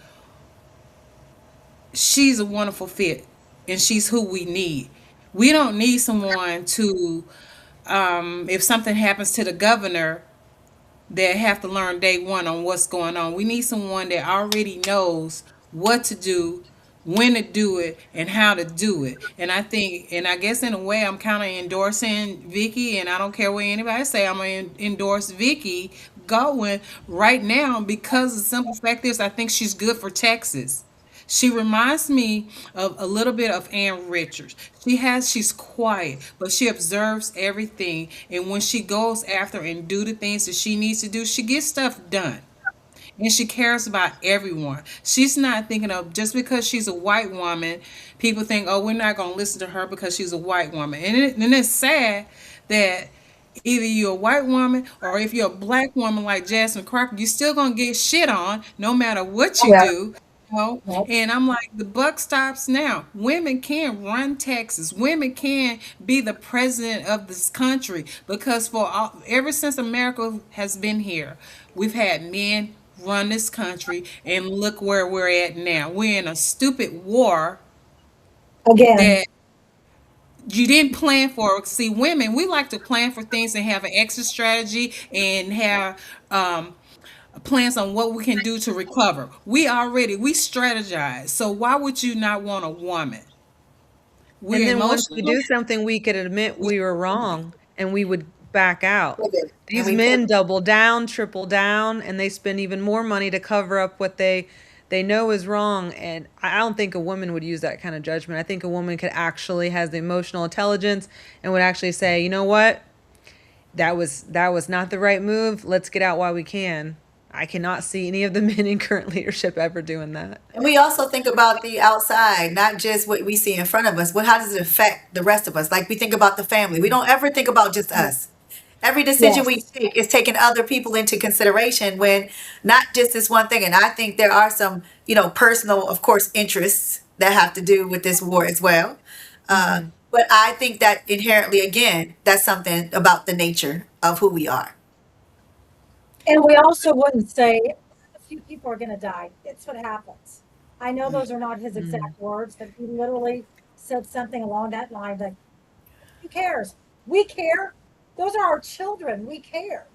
she's a wonderful fit, and she's who we need. We don't need someone to, if something happens to the governor, that have to learn day one on what's going on. We need someone that already knows what to do, when to do it, and how to do it. And I think, and I guess in a way, I'm kind of endorsing Vicky, and I don't care what anybody say. I'm gonna endorse Vicky Godwin right now because the simple fact is, I think she's good for Texas. She reminds me of a little bit of Ann Richards. She's quiet, but she observes everything. And when she goes after and do the things that she needs to do, she gets stuff done. And she cares about everyone. She's not thinking of just because she's a white woman, people think, oh, we're not going to listen to her because she's a white woman. And it's sad that either you're a white woman or if you're a black woman like Jasmine Crockett, you're still going to get shit on no matter what you Yeah. do. And I'm like, the buck stops now. Women can run Texas. Women can be the president of this country because ever since America has been here, we've had men run this country, and look where we're at now. We're in a stupid war Again, that you didn't plan for. See, women, we like to plan for things and have an exit strategy and have plans on what we can do to recover. We strategize. So why would you not want a woman? And We're then once we emotional. do something, we could admit we were wrong and we would back out. And These we men double down, triple down, and they spend even more money to cover up what they they know is wrong. And I don't think a woman would use that kind of judgment. I think a woman could actually has the emotional intelligence and would actually say, you know what, that was not the right move. Let's get out while we can. I cannot see any of the men in current leadership ever doing that. And we also think about the outside, not just what we see in front of us. Well, how does it affect the rest of us? Like we think about the family. We don't ever think about just us. Every decision we Yes. make is taking other people into consideration when not just this one thing. And I think there are some, personal, of course, interests that have to do with this war as well. But I think that inherently, again, that's something about the nature of who we are. And we also wouldn't say a few people are going to die. It's what happens. I know those are not his exact words, but he literally said something along that line like, who cares? We care. Those are our children. We care.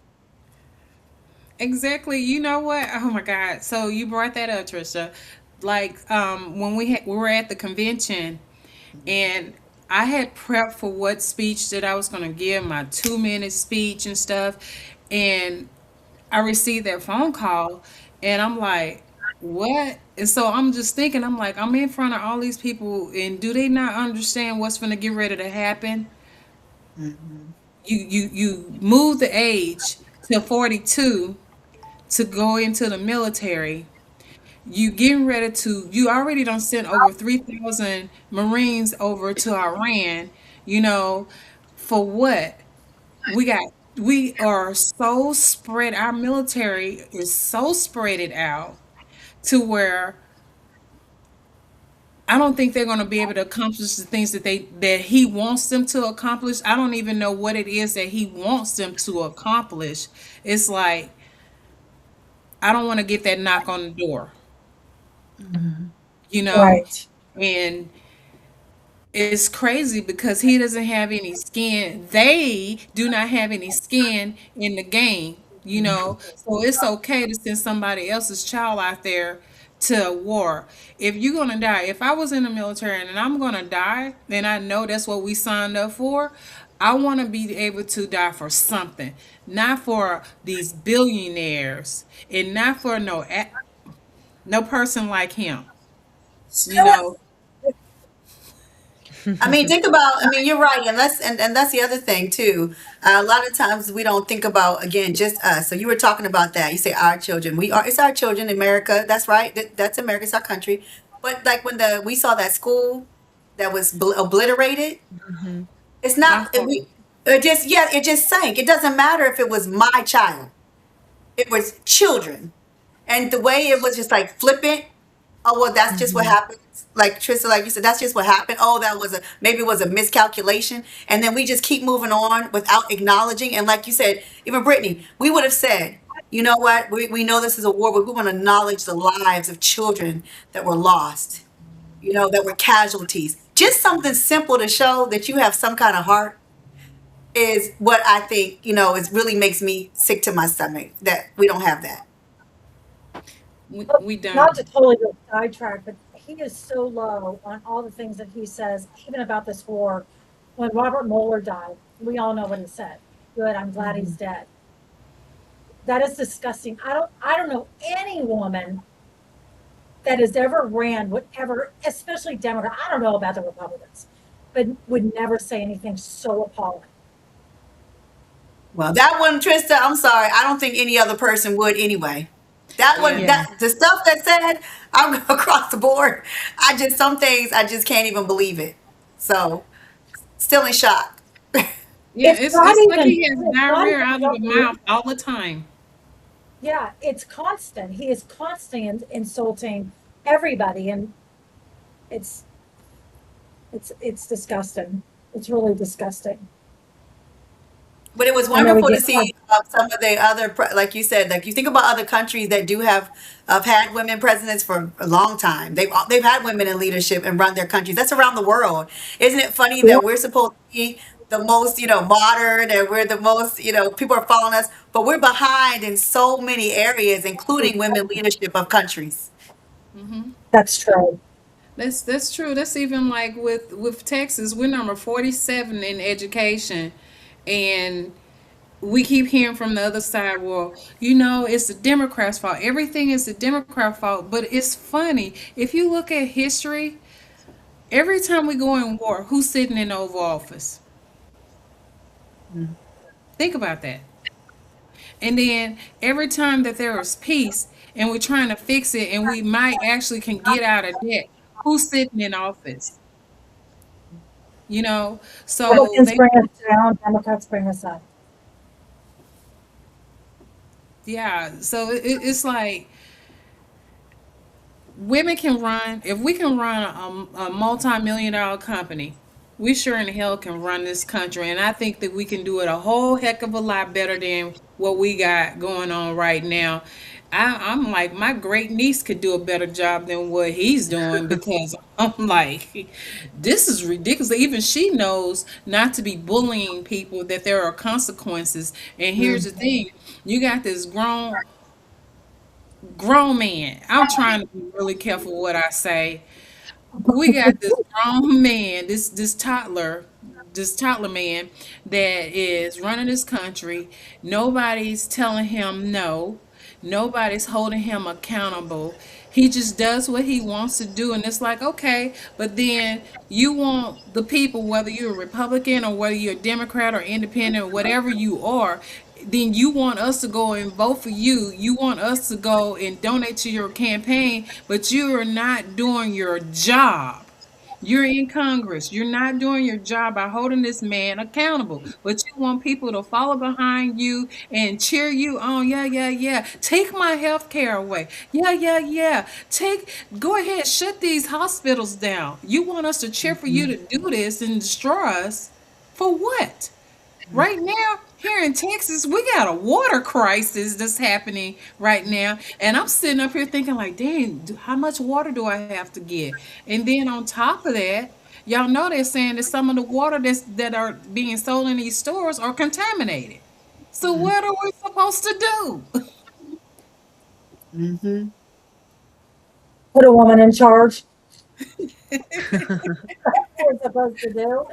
Exactly. You know what? Oh my God. So you brought that up, Trisha. Like when we were at the convention, and I had prepped for what speech that I was going to give, my 2 minute speech and stuff, and I received that phone call, and I'm like, what? And so I'm just thinking, I'm like, I'm in front of all these people, and do they not understand what's going to get ready to happen? Mhm. You move the age to 42 to go into the military. You getting ready to, you already done sent over 3,000 Marines over to Iran, you know, for what? We got, we are so spread, our military is so spread it out to where I don't think they're going to be able to accomplish the things that he wants them to accomplish. I don't even know what it is that he wants them to accomplish. It's like I don't want to get that knock on the door, you know? Right. And it's crazy because he doesn't have any skin. They do not have any skin in the game, you know. So it's okay to send somebody else's child out there to a war. If you're gonna die, if I was in the military and I'm gonna die, then I know that's what we signed up for. I want to be able to die for something, not for these billionaires, and not for no person like him. You know, I mean, think about. I mean, you're right, and that's the other thing too. A lot of times we don't think about again just us. So you were talking about that. You say our children. We are. It's our children. America. That's right. That's America. It's our country. But like when the we saw that school that was obliterated, it's my not. fault. It just yeah. It just sank. It doesn't matter if it was my child. It was children, and the way it was just like flippant. Oh well, that's just what happens. Like Trista, like you said, that's just what happened. Oh, that was a maybe it was a miscalculation, and then we just keep moving on without acknowledging. And like you said, even Brittany, we would have said, you know what, we know this is a war, but we want to acknowledge the lives of children that were lost, that were casualties. Just something simple to show that you have some kind of heart is what I think, is really makes me sick to my stomach that we don't have that. We Not don't. to totally go sidetrack, but he is so low on all the things that he says, even about this war. When Robert Mueller died, we all know what he said. Good, I'm glad he's dead. That is disgusting. I don't know any woman that has ever ran, whatever, especially Democrat. I don't know about the Republicans, but would never say anything so appalling. Well, that one, Trista, I'm sorry. I don't think any other person would anyway. That one, Yeah. Yeah. that the stuff that said, I'm across the board. Some things I just can't even believe it. So, still in shock. Yeah, It's not it's like even. he has It's not diarrhea even out of about the the. mouth all the time. Yeah, it's constant. He is constantly insulting everybody, and it's it's disgusting. It's really disgusting. But it was I know we wonderful to get called. see some of the other, like you said, like you think about other countries that do have had women presidents for a long time. They've had women in leadership and run their countries. That's around the world. Isn't it funny Yeah, that we're supposed to be the most, modern and we're the most, people are following us, but we're behind in so many areas, including women leadership of countries. that's true. That's true. That's even like with Texas. We're number 47 in education, and we keep hearing from the other side, well, you know, it's the Democrats' fault. Everything is the Democrat fault. But it's funny. If you look at history, every time we go in war, who's sitting in the Oval Office? Mm. Think about that. And then every time that there is peace and we're trying to fix it and we might actually can get out of debt, who's sitting in office? You know? So Republicans they, bring us down, Democrats bring us up. yeah. So it's like women can run, if we can run a multi-million dollar company, we sure in hell can run this country. And I think that we can do it a whole heck of a lot better than what we got going on right now. I'm like, my great niece could do a better job than what he's doing because I'm like, this is ridiculous. Even she knows not to be bullying people, that there are consequences. And here's the Mm. thing, you got this grown man. I'm trying to be really careful what I say. We got this grown man, this toddler man that is running this country. Nobody's telling him no. Nobody's holding him accountable. He just does what he wants to do, and it's like, okay, but then you want the people, whether you're a Republican or whether you're a Democrat or independent or whatever you are, then you want us to go and vote for you. You want us to go and donate to your campaign, but you are not doing your job. You're in Congress. You're not doing your job by holding this man accountable. But you want people to follow behind you and cheer you on. Yeah, yeah, yeah. Take my health care away. Yeah, yeah, yeah. Go ahead, shut these hospitals down. You want us to cheer for you to do this and destroy us for what? Right now, here in Texas, we got a water crisis that's happening right now. And I'm sitting up here thinking, like, dang, how much water do I have to get? And then on top of that, y'all know they're saying that some of the water that are being sold in these stores are contaminated. So Mm. what are we supposed to do? Mhm. Put a woman in charge. What we're supposed to do.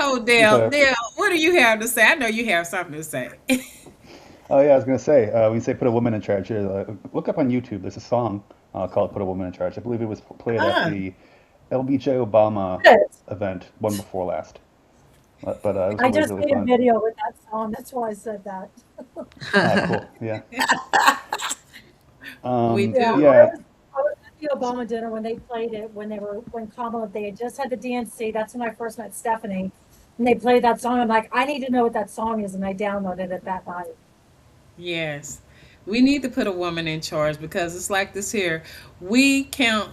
Oh, With Dale, a Dale, what do you have to say? I know you have something to say. Oh yeah, I was gonna say when you say put a woman in charge here, look up on YouTube. There's a song called "Put a Woman in Charge." I believe it was played at Ah. the LBJ Obama Good. event, one before last. But it was I really just really made a fun. video with that song. That's why I said that. Ah, cool. Yeah. We Yeah, do. Yeah. I was at the Obama dinner when they played it, when Kamala, they had just had the DNC. That's when I first met Stephanie. And they played that song. I'm like, I need to know what that song is. And I downloaded it that night. Yes. We need to put a woman in charge because it's like this here. We count,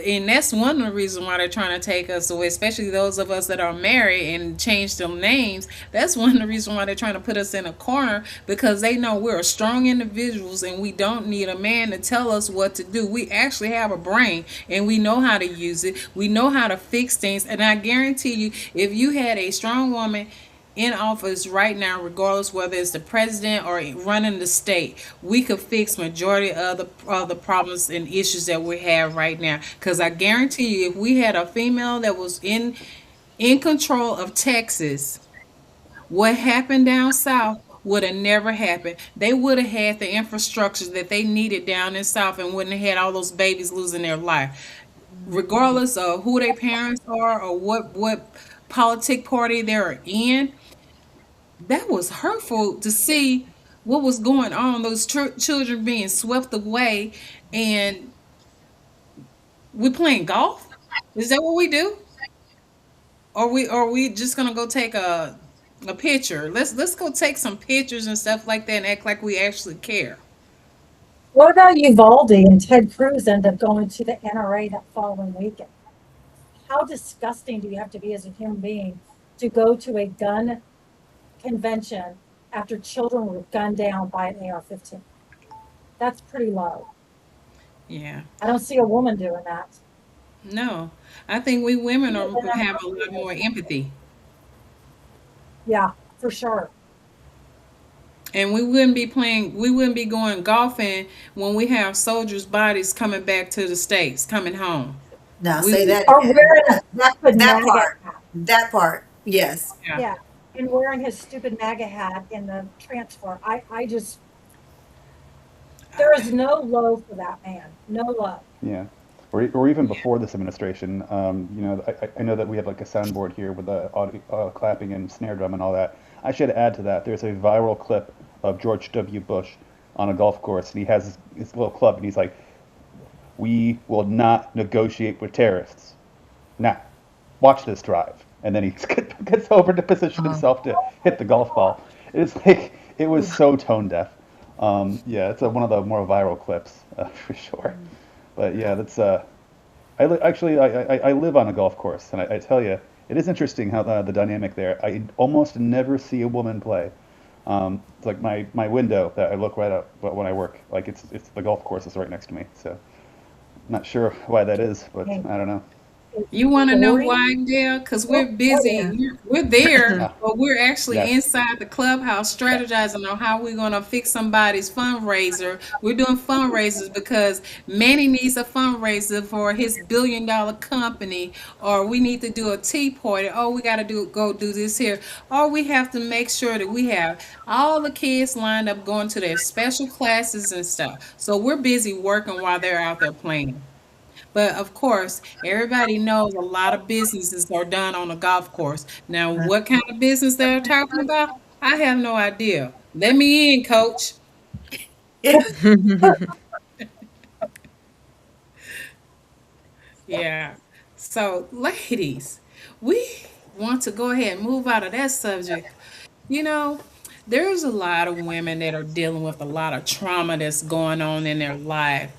and that's one of the reasons why they're trying to take us away, especially those of us that are married and change them names. That's one of the reasons why they're trying to put us in a corner because they know we're strong individuals and we don't need a man to tell us what to do. We actually have a brain and we know how to use it. We know how to fix things. And I guarantee you, if you had a strong woman in office right now, regardless whether it's the president or running the state, we could fix majority of the problems and issues that we have right now. Because I guarantee you, if we had a female that was in control of Texas, what happened down south would have never happened. They would have had the infrastructure that they needed down in south and wouldn't have had all those babies losing their life regardless of who their parents are or what politic party they're in. That was hurtful to see what was going on, those children being swept away, and we playing golf. Is that what we do? Or we just gonna go take a picture? Let's go take some pictures and stuff like that and act like we actually care. What about Uvalde and Ted Cruz end up going to the NRA that following weekend? How disgusting do you have to be as a human being to go to a gun convention after children were gunned down by an AR-15? That's pretty low. Yeah. I don't see a woman doing that. No. I think we women And are I'm have a lot happy. more empathy. Yeah, for sure. And we wouldn't be going golfing when we have soldiers' bodies coming back to the States, coming home. Now We say would, that Or again. wearing a That stupid that MAGA part. hat. That part. Yes. yeah. Yeah. and wearing his stupid MAGA hat in the transfer. I just, there is no love for that man. No love. Yeah. Or even before this administration, I know that we have like a soundboard here with the audio, clapping and snare drum and all that. I should add to that. There's a viral clip of George W. Bush on a golf course, and he has his little club, and he's like, "We will not negotiate with terrorists." Now, watch this drive. And then he gets over to position Oh, himself to hit the golf ball. It's like, it was so tone deaf. Yeah, it's one of the more viral clips, for sure. But yeah, that's, actually, I live on a golf course, and I tell you, it is interesting how the dynamic there. I almost never see a woman play. It's like my window that I look right out when I work. Like it's the golf course is right next to me. So not sure why that is, but And I don't know. it's You want to know boring. why, Dale? Because we're Oh, oh busy. yeah. yeah. We're there, Ah, but we're actually yes. inside the clubhouse strategizing on how we're going to fix somebody's fundraiser. We're doing fundraisers because Manny needs a fundraiser for his billion-dollar company, or we need to do a tea party. Oh, we got to go do this here. Or we have to make sure that we have all the kids lined up going to their special classes and stuff. So we're busy working while they're out there playing. But of course, everybody knows a lot of businesses are done on a golf course. Now, what kind of business they're talking about, I have no idea. Let me in, coach. Yeah. So, ladies, we want to go ahead and move out of that subject. You know, there's a lot of women that are dealing with a lot of trauma that's going on in their life.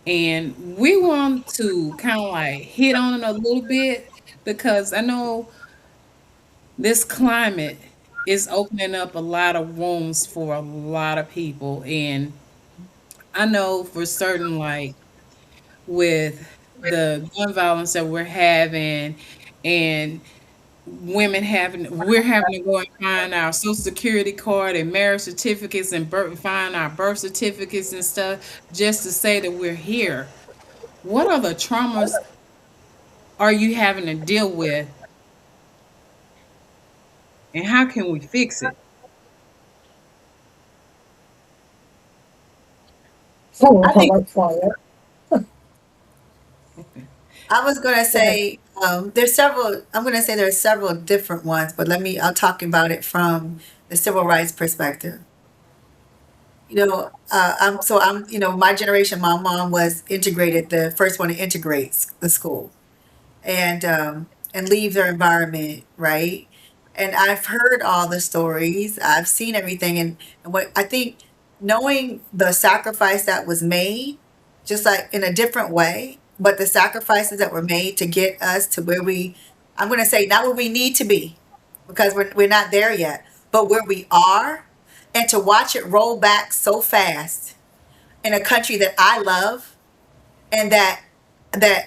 And we want to kind of like hit on it a little bit because I know this climate is opening up a lot of wounds for a lot of people. And I know for certain, like with the gun violence that we're having and we're having to go and find our social security card and marriage certificates and find our birth certificates and stuff just to say that we're here. What are the traumas are you having to deal with and how can we fix it? I So think like quiet. I was gonna Go ahead. say there's several. I'm gonna say there's several different ones, but I'll talk about it from the civil rights perspective. My generation. My mom was integrated, the first one to integrate the school and leave their environment, right? And I've heard all the stories, I've seen everything, and what I think, knowing the sacrifice that was made, just like in a different way, but the sacrifices that were made to get us to where I'm going to say, not where we need to be, because we're not there yet, but where we are, and to watch it roll back so fast in a country that I love and that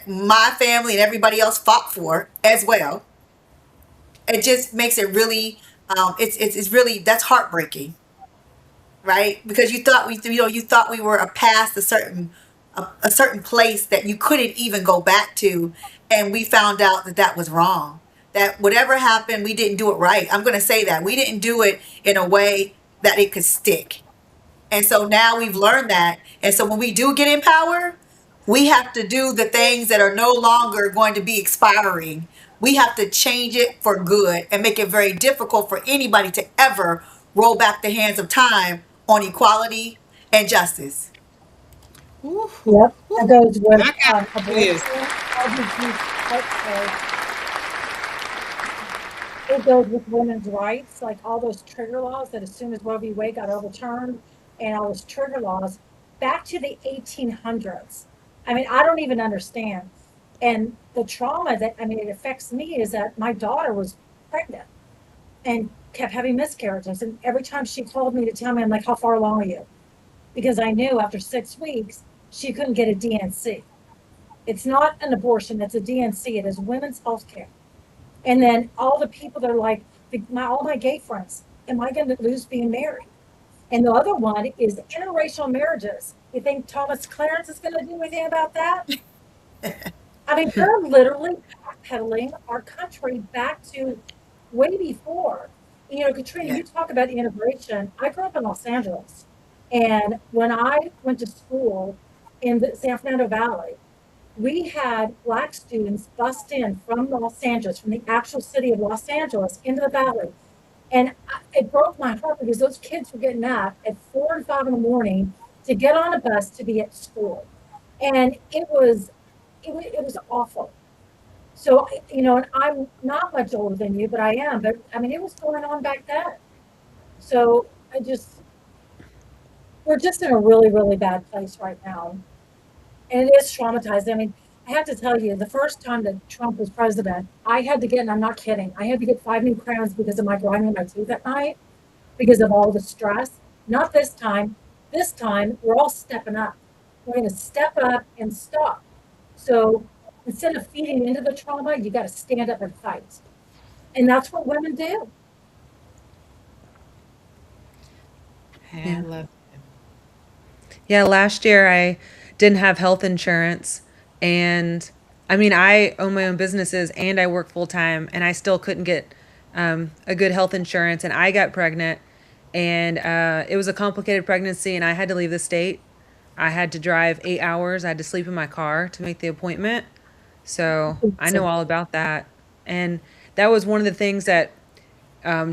my family and everybody else fought for as well. It just makes it really, it's really, that's heartbreaking, right? Because you thought we were past a certain place that you couldn't even go back to, and we found out that that was wrong. That whatever happened, we didn't do it right. I'm going to say that we didn't do it in a way that it could stick. And so now we've learned that. And so when we do get in power, we have to do the things that are no longer going to be expiring. We have to change it for good and make it very difficult for anybody to ever roll back the hands of time on equality and justice. Ooh, Yep. That ooh. goes with I got to do this. abortion, LGBT, sorry. It goes with women's rights, like all those trigger laws that as soon as Roe v. Wade got overturned and all those trigger laws back to the 1800s. I mean, I don't even understand. And the trauma that, I mean, it affects me is that my daughter was pregnant and kept having miscarriages. And every time she called me to tell me, I'm like, how far along are you? Because I knew after 6 weeks, she couldn't get a DNC. It's not an abortion, it's a DNC. It is women's health care. And then all the people that are like, all my gay friends, am I going to lose being married? And the other one is interracial marriages. You think Thomas Clarence is going to do anything about that? I mean, they're literally backpedaling our country back to way before. Katrina, Yeah. you talk about integration. I grew up in Los Angeles. And when I went to school in the San Fernando Valley, we had Black students bust in from Los Angeles, from the actual city of Los Angeles into the Valley. And it broke my heart because those kids were getting up at 4 and 5 in the morning to get on a bus to be at school. And it was awful. So, and I'm not much older than you, but I am. But I mean, it was going on back then. So we're just in a really, really bad place right now. And it is traumatizing. I mean, I have to tell you, the first time that Trump was president, I had to get, and I'm not kidding, I had to get 5 new crowns because of my grinding my teeth at night because of all the stress. Not this time. This time, we're all stepping up. We're going to step up and stop. So instead of feeding into the trauma, you got to stand up and fight. And that's what women do. I Yeah. love Yeah, last year I didn't have health insurance, and I mean, I own my own businesses and I work full time, and I still couldn't get a good health insurance, and I got pregnant, and it was a complicated pregnancy, and I had to leave the state. I had to drive 8 hours. I had to sleep in my car to make the appointment. So I know So, all about that. And that was one of the things that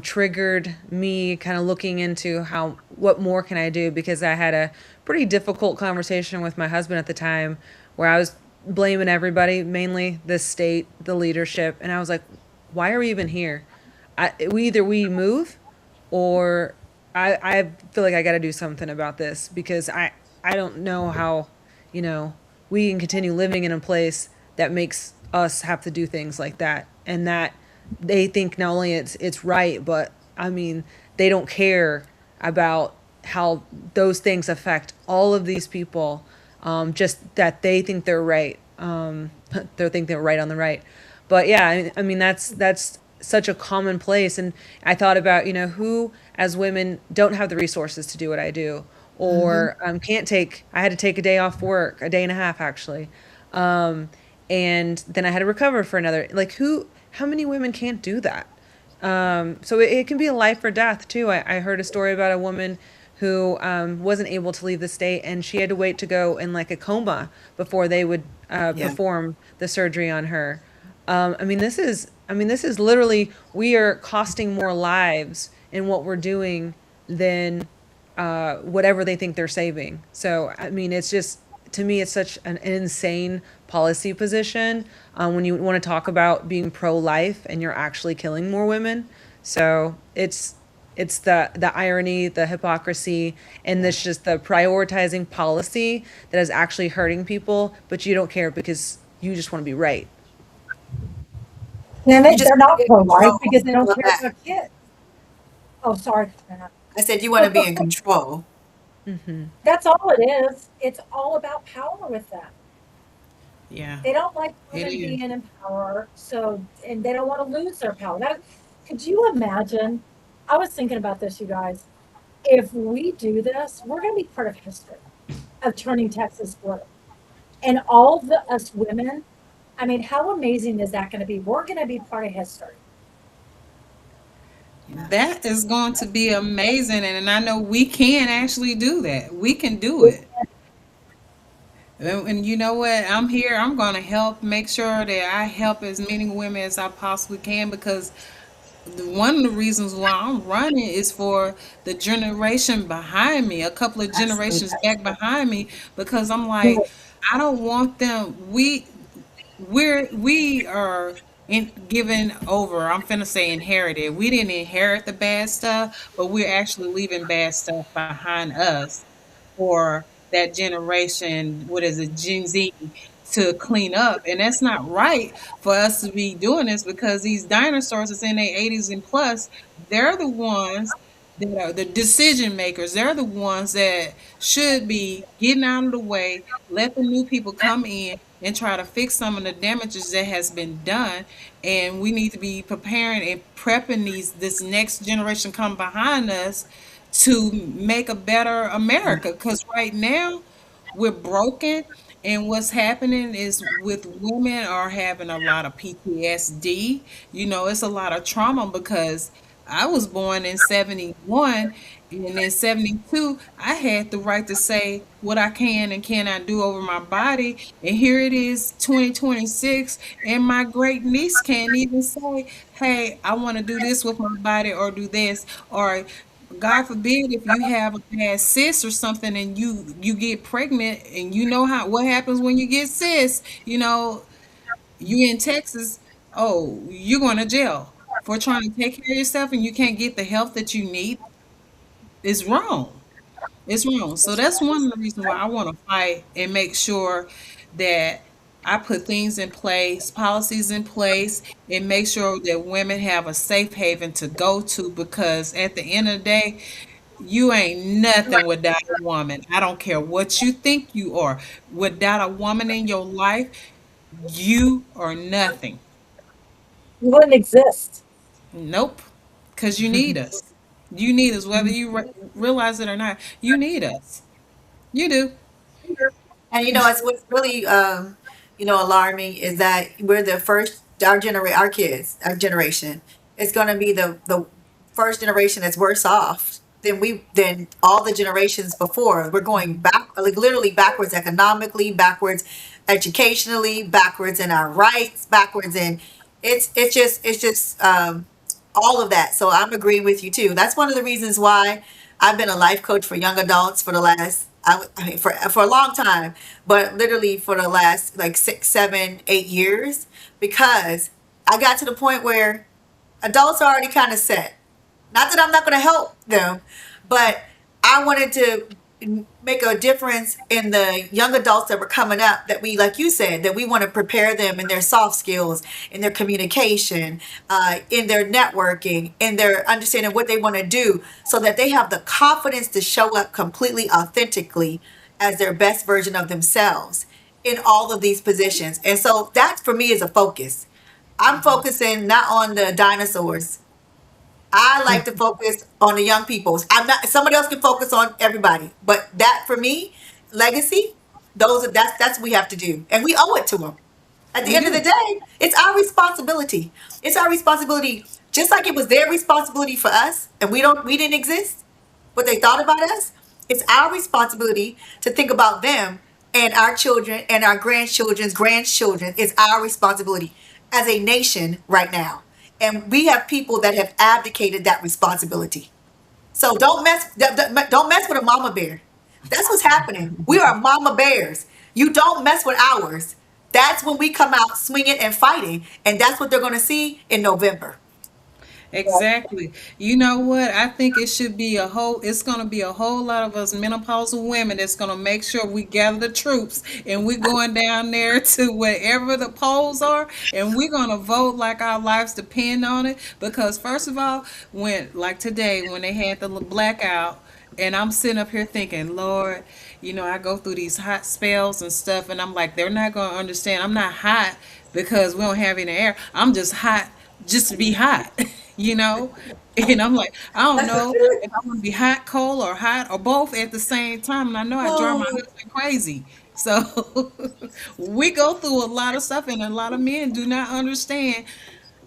triggered me kind of looking into how what more can I do, because I had a pretty difficult conversation with my husband at the time where I was blaming everybody, mainly the state, the leadership, and I was like, why are we even here? We move, or I feel like I got to do something about this, because I don't know how, you know, we can continue living in a place that makes us have to do things like that, and that they think not only it's right, but I mean, they don't care about how those things affect all of these people. Just that they think they're right. They think they're right on the right. But yeah, I mean, that's such a common place. And I thought about, who as women don't have the resources to do what I do, or can't take. I had to take a day off work, a day and a half actually, and then I had to recover for another. Like, who? How many women can't do that? So it can be a life or death too. I heard a story about a woman who wasn't able to leave the state, and she had to wait to go in like a coma before they would yeah. perform the surgery on her. This is literally, we are costing more lives in what we're doing than whatever they think they're saving. So, I mean, it's just, to me, it's such an insane policy position when you want to talk about being pro-life and you're actually killing more women. So it's the irony, the hypocrisy, and this just the prioritizing policy that is actually hurting people, but you don't care because you just want to be right. And You just they're not get pro-life control. because they I don't love care that. about kids. Oh, sorry, Katrina. I said you want to be in control. That's all it is. It's all about power with them. Yeah, They don't like it women is. being in power, so and they don't want to lose their power. Could you imagine? I was thinking about this, you guys. If we do this, we're going to be part of history of turning Texas blue. And all the us women, I mean, how amazing is that going to be? We're going to be part of history. That is going to be amazing, and I know we can actually do that. We can do it. And you know what? I'm here. I'm going to help make sure that I help as many women as I possibly can, because one of the reasons why I'm running is for the generation behind me, a couple of Absolutely. generations back behind me, because I'm like, I don't want them. We are given over. I'm finna say inherited. We didn't inherit the bad stuff, but we're actually leaving bad stuff behind us for that generation. What is it, Gen Z, to clean up? And that's not right for us to be doing this, because these dinosaurs that's in their 80s and plus, they're the ones that are the decision makers. They're the ones that should be getting out of the way, let the new people come in and try to fix some of the damages that has been done. And we need to be preparing and prepping this next generation come behind us to make a better America. Because right now we're broken, and what's happening is with women are having a lot of PTSD. It's a lot of trauma, because I was born in 71, and in 72, I had the right to say what I can and cannot do over my body. And here it is, 2026, and my great niece can't even say, hey, I want to do this with my body or do this. Or God forbid if you have a bad cyst or something and you get pregnant and you know how what happens when you get cysts, you in Texas, oh, you're going to jail for trying to take care of yourself and you can't get the help that you need. It's wrong. It's wrong. So that's one of the reasons why I want to fight and make sure that I put things in place, policies in place, and make sure that women have a safe haven to go to because at the end of the day, you ain't nothing without a woman. I don't care what you think you are. Without a woman in your life, you are nothing. You wouldn't exist. Nope. Because you need us. You need us, whether you realize it or not. You need us. You do. And it's what's really alarming is that we're the first our kids, our generation is going to be the first generation that's worse off than all the generations before. We're going back, like literally backwards economically, backwards educationally, backwards in our rights, backwards in it's just all of that. So I'm agreeing with you too. That's one of the reasons why I've been a life coach for young adults for the last, I mean, for a long time, but literally for the last like 6, 7, 8 years, because I got to the point where adults are already kind of set. Not that I'm not going to help them, but I wanted to make a difference in the young adults that were coming up that we, like you said, that we want to prepare them in their soft skills, in their communication, in their networking, in their understanding what they want to do so that they have the confidence to show up completely authentically as their best version of themselves in all of these positions. And so that for me is a focus. I'm focusing not on the dinosaurs. I like to focus on the young people. I'm not. Somebody else can focus on everybody, but that for me, legacy. That's what we have to do, and we owe it to them. At the We end of the do. day, it's our responsibility. It's our responsibility, just like it was their responsibility for us, and we didn't exist. What they thought about us. It's our responsibility to think about them and our children and our grandchildren's grandchildren. It's our responsibility as a nation right now. And we have people that have abdicated that responsibility. So don't mess with a mama bear. That's what's happening. We are mama bears. You don't mess with ours. That's when we come out swinging and fighting, and that's what they're going to see in November. Exactly. You know what? I think it should be it's going to be a whole lot of us menopausal women that's going to make sure we gather the troops and we're going down there to wherever the polls are and we're going to vote like our lives depend on it. Because, first of all, like today, when they had the blackout, and I'm sitting up here thinking, Lord, I go through these hot spells and stuff, and I'm like, they're not going to understand. I'm not hot because we don't have any air. I'm just hot just to be hot, you know? And I'm like, I don't That's the know spirit. if I'm going to be hot, cold, or hot, or both at the same time. And I know I drive my Oh. husband crazy. So we go through a lot of stuff, and a lot of men do not understand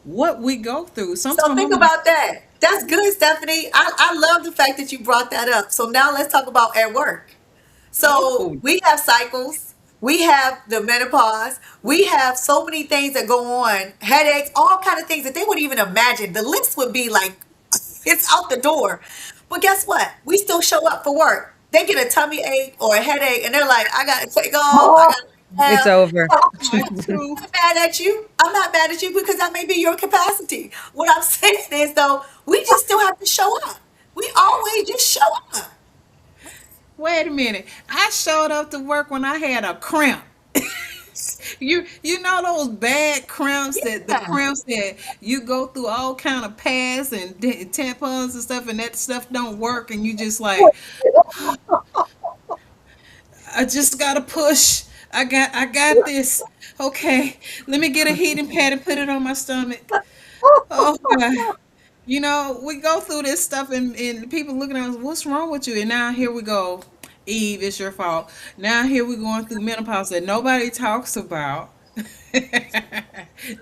what we go through. So Sometimes think I'm like, about that. That's good, Stephanie. I love the fact that you brought that up. So now let's talk about at work. So oh, we have cycles, we have the menopause, we have so many things that go on, headaches, all kind of things that they wouldn't even imagine. The list would be like it's out the door. But guess what? We still show up for work. They get a tummy ache or a headache, and they're like, "I gotta take off. I gotta It's have." over. mine too. I'm not mad at you. I'm not mad at you because that may be your capacity. What I'm saying is, though, we just still have to show up. We always just show up. Wait a minute. I showed up to work when I had a cramp. You know those bad cramps that the Yeah. cramps that you go through all kind of pads and tampons and stuff and that stuff don't work and you just like I just gotta push. I got this. Okay, let me get a heating pad and put it on my stomach. Oh God. We go through this stuff and people looking at us, what's wrong with you? And now here we go. Eve, it's your fault. Now here we're going through menopause that nobody talks about.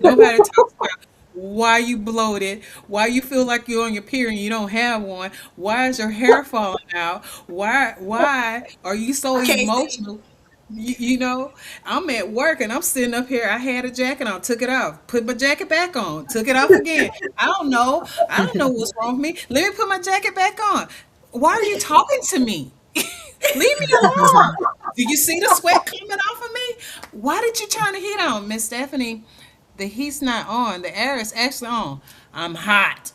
Nobody talks about. why you bloated, why you feel like you're on your period and you don't have one, why is your hair falling out, why are you so I can't see. emotional? You know, I'm at work and I'm sitting up here. I had a jacket on, took it off, put my jacket back on, took it off again. I don't know. I don't know what's wrong with me. Let me put my jacket back on. Why are you talking to me? Leave me alone. Do you see the sweat coming off of me? Why did you turn the heat on, Miss Stephanie? The heat's not on. The air is actually on. I'm hot.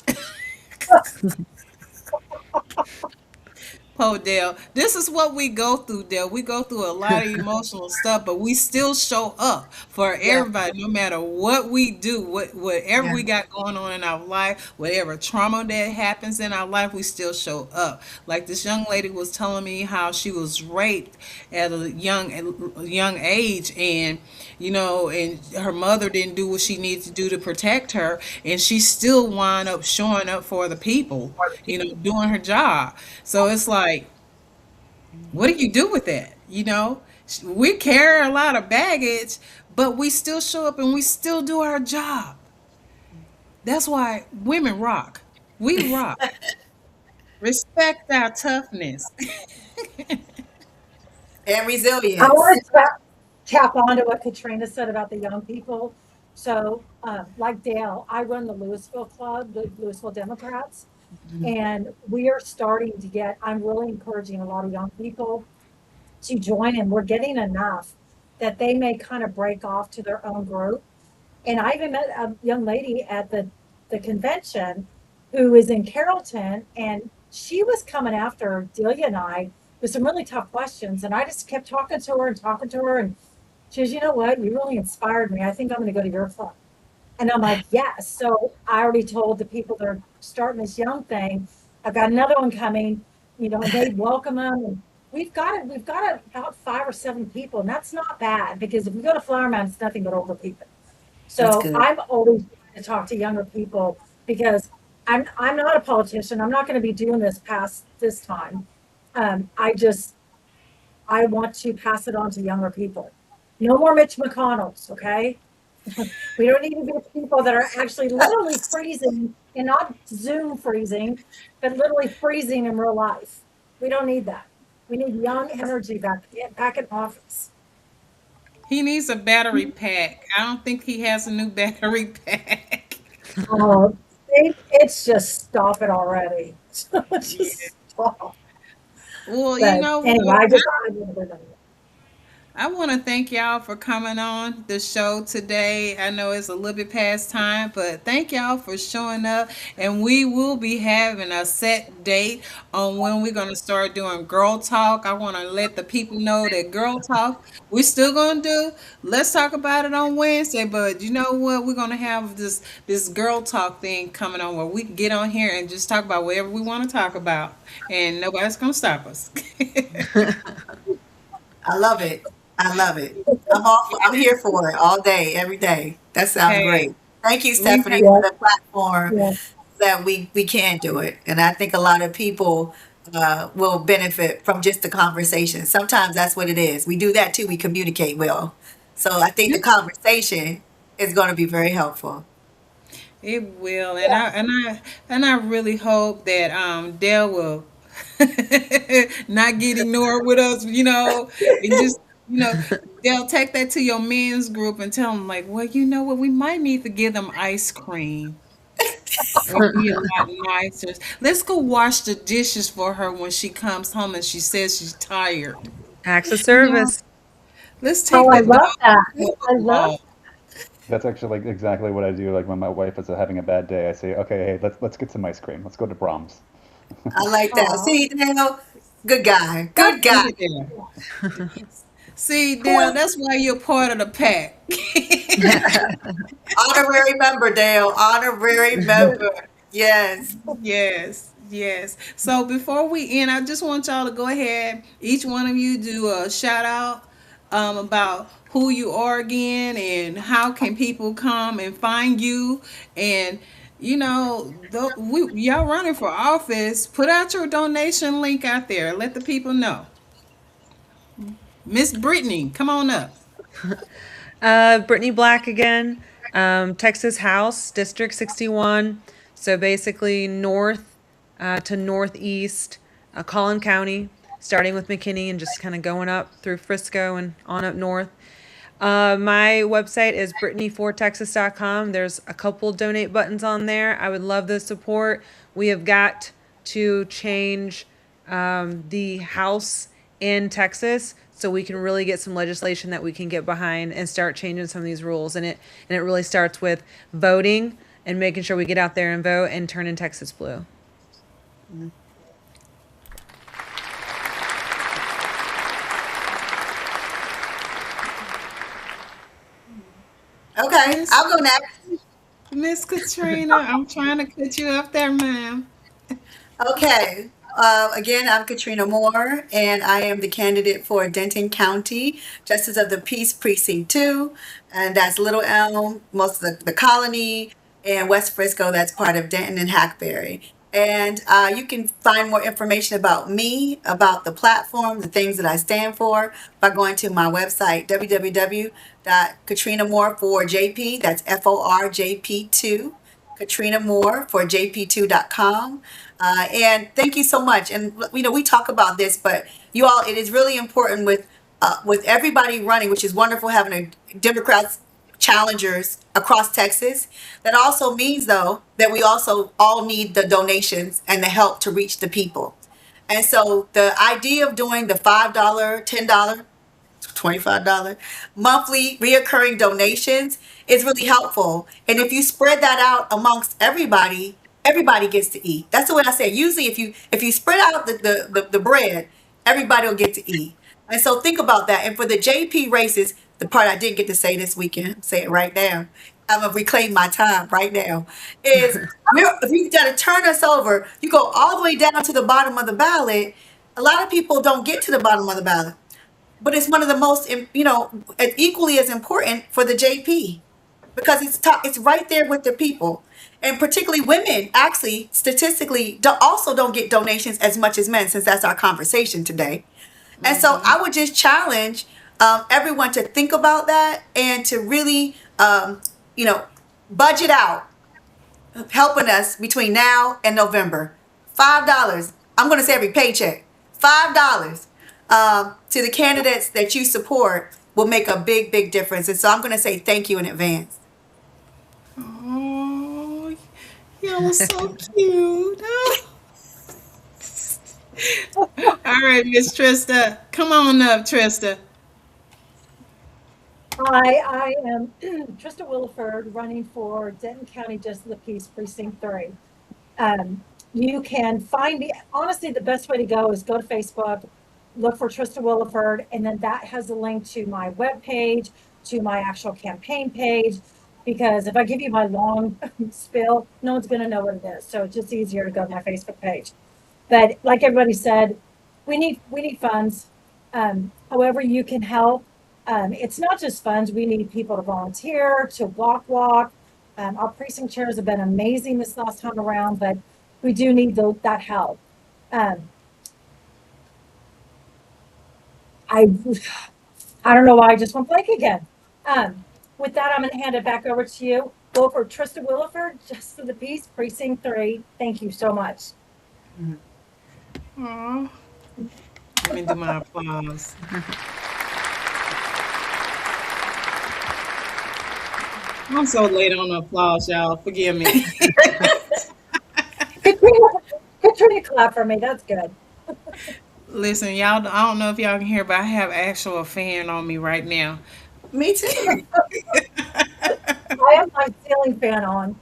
Oh, Dale, this is what we go through, Dale. We go through a lot of emotional stuff, but we still show up for Yeah, everybody, no matter what we do, whatever yeah, we got going on in our life, whatever trauma that happens in our life, we still show up. Like this young lady was telling me how she was raped at a young age, and and her mother didn't do what she needed to do to protect her, and she still wound up showing up for the people, doing her job. So it's like, what do you do with that? We carry a lot of baggage, but we still show up and we still do our job. That's why women rock. We rock. Respect our toughness. and I resilience. want to tap on to what Katrina said about the young people. So, like Dale, I run the Louisville Club, the Louisville Democrats, and we are starting to get, I'm really encouraging a lot of young people to join, and we're getting enough that they may kind of break off to their own group. And I even met a young lady at the convention who is in Carrollton, and she was coming after Delia and I with some really tough questions. And I just kept talking to her and talking to her. And she goes, you know what? You really inspired me. I think I'm going to go to your club. And I'm like, yes. So I already told the people that are starting this young thing, I've got another one coming, and they welcome them. And we've got about 5 or 7 people, and that's not bad because if we go to Flower Mound, it's nothing but older people. That's So good. I'm always trying to talk to younger people because I'm not a politician. I'm not going to be doing this past this time. I want to pass it on to younger people. No more Mitch McConnells, okay? We don't need to get people that are actually literally freezing and not Zoom freezing, but literally freezing in real life. We don't need that. We need young energy back in office. He needs a battery pack. I don't think he has a new battery pack. Oh, it's just stop it already. Yeah. Just stop. Well, you But know anyway, what? I wanted to. I want to thank y'all for coming on the show today. I know it's a little bit past time, but thank y'all for showing up. And we will be having a set date on when we're going to start doing Girl Talk. I want to let the people know that Girl Talk, we're still going to do. Let's talk about it on Wednesday. But you know what? We're going to have this Girl Talk thing coming on where we can get on here and just talk about whatever we want to talk about. And nobody's going to stop us. I love it. I love it. I'm here for it all day, every day. That sounds Hey, great. Thank you, we Stephanie, for Yeah, the platform yeah. that we can do it. And I think a lot of people will benefit from just the conversation. Sometimes that's what it is. We do that too. We communicate well. So I think the conversation is going to be very helpful. It will, and I really hope that Dale will not get ignored with us, and just Dale, take that to your men's group and tell them like, well, you know what, we might need to give them ice cream or be a lot nicer. Let's go wash the dishes for her when she comes home and she says she's tired. Acts of You know, service. let's Oh, take I the love that. dog for I a love. walk. That's actually like exactly what I do. Like when my wife is having a bad day, I say, "Okay, hey, let's get some ice cream. Let's go to Brahms." I like that. Oh, See, Daniel, good guy. Good guy. See there. See, Dale, Who that's why you're part of the pack. honorary member, Dale. Honorary member. Yes. Yes, yes. So before we end, I just want y'all to go ahead, each one of you do a shout out about who you are again and how can people come and find you. And y'all running for office, put out your donation link out there. Let the people know. Miss Brittany, come on up. Brittany Black again. Texas House, District 61. So basically north to northeast, Collin County, starting with McKinney and just kind of going up through Frisco and on up north. My website is brittany4texas.com. There's a couple donate buttons on there. I would love the support. We have got to change the House in Texas so we can really get some legislation that we can get behind and start changing some of these rules. And it really starts with voting and making sure we get out there and vote and turn in Texas blue. Okay, Miss I'll go next. Miss Katrina, I'm trying to cut you up there, ma'am. Okay. Again, I'm Katrina Moore, and I am the candidate for Denton County Justice of the Peace Precinct 2, and that's Little Elm, most of the colony, and West Frisco, that's part of Denton and Hackberry. And you can find more information about me, about the platform, the things that I stand for, by going to my website, www.katrinamore4jp, that's FORJP2. Katrina Moore for jp2.com. And thank you so much. And we talk about this, but you all, it is really important with everybody running, which is wonderful having a Democrats challengers across Texas. That also means though that we also all need the donations and the help to reach the people. And so the idea of doing the $5, $10, $25 monthly reoccurring donations is really helpful. And if you spread that out amongst everybody, everybody gets to eat. That's the way I say it. Usually if you spread out the bread, everybody will get to eat. And so think about that. And for the JP races, the part I didn't get to say this weekend, say it right now. I'm gonna reclaim my time right now. Is if you gotta turn us over, you go all the way down to the bottom of the ballot. A lot of people don't get to the bottom of the ballot, but it's one of the most, equally as important for the JP because it's right there with the people. And particularly women, actually, statistically, also don't get donations as much as men, since that's our conversation today. And so I would just challenge everyone to think about that and to really, budget out helping us between now and November. $5. I'm going to say every paycheck. $5 to the candidates that you support will make a big, big difference. And so I'm going to say thank you in advance. Oh, y'all are so cute. All right, Miss Trista. Come on up, Trista. Hi, I am Trista Williford, running for Denton County Justice of the Peace Precinct 3. You can find me, honestly, the best way to go is go to Facebook, look for Trista Williford, and then that has a link to my webpage, to my actual campaign page, because if I give you my long spiel, no one's going to know what it is. So it's just easier to go to my Facebook page. But like everybody said, we need funds. However you can help. It's not just funds. We need people to volunteer, to walk. Our precinct chairs have been amazing this last time around, but we do need that help. I don't know why I just went blank again. With that, I'm going to hand it back over to you. Go for Trista Williford, Justice of the Peace, Precinct 3. Thank you so much. Aw. Let me do my applause. I'm so late on the applause, y'all. Forgive me. Katrina, clap for me. That's good. Listen, y'all, I don't know if y'all can hear, but I have actual fan on me right now. Me too. I have my ceiling fan on.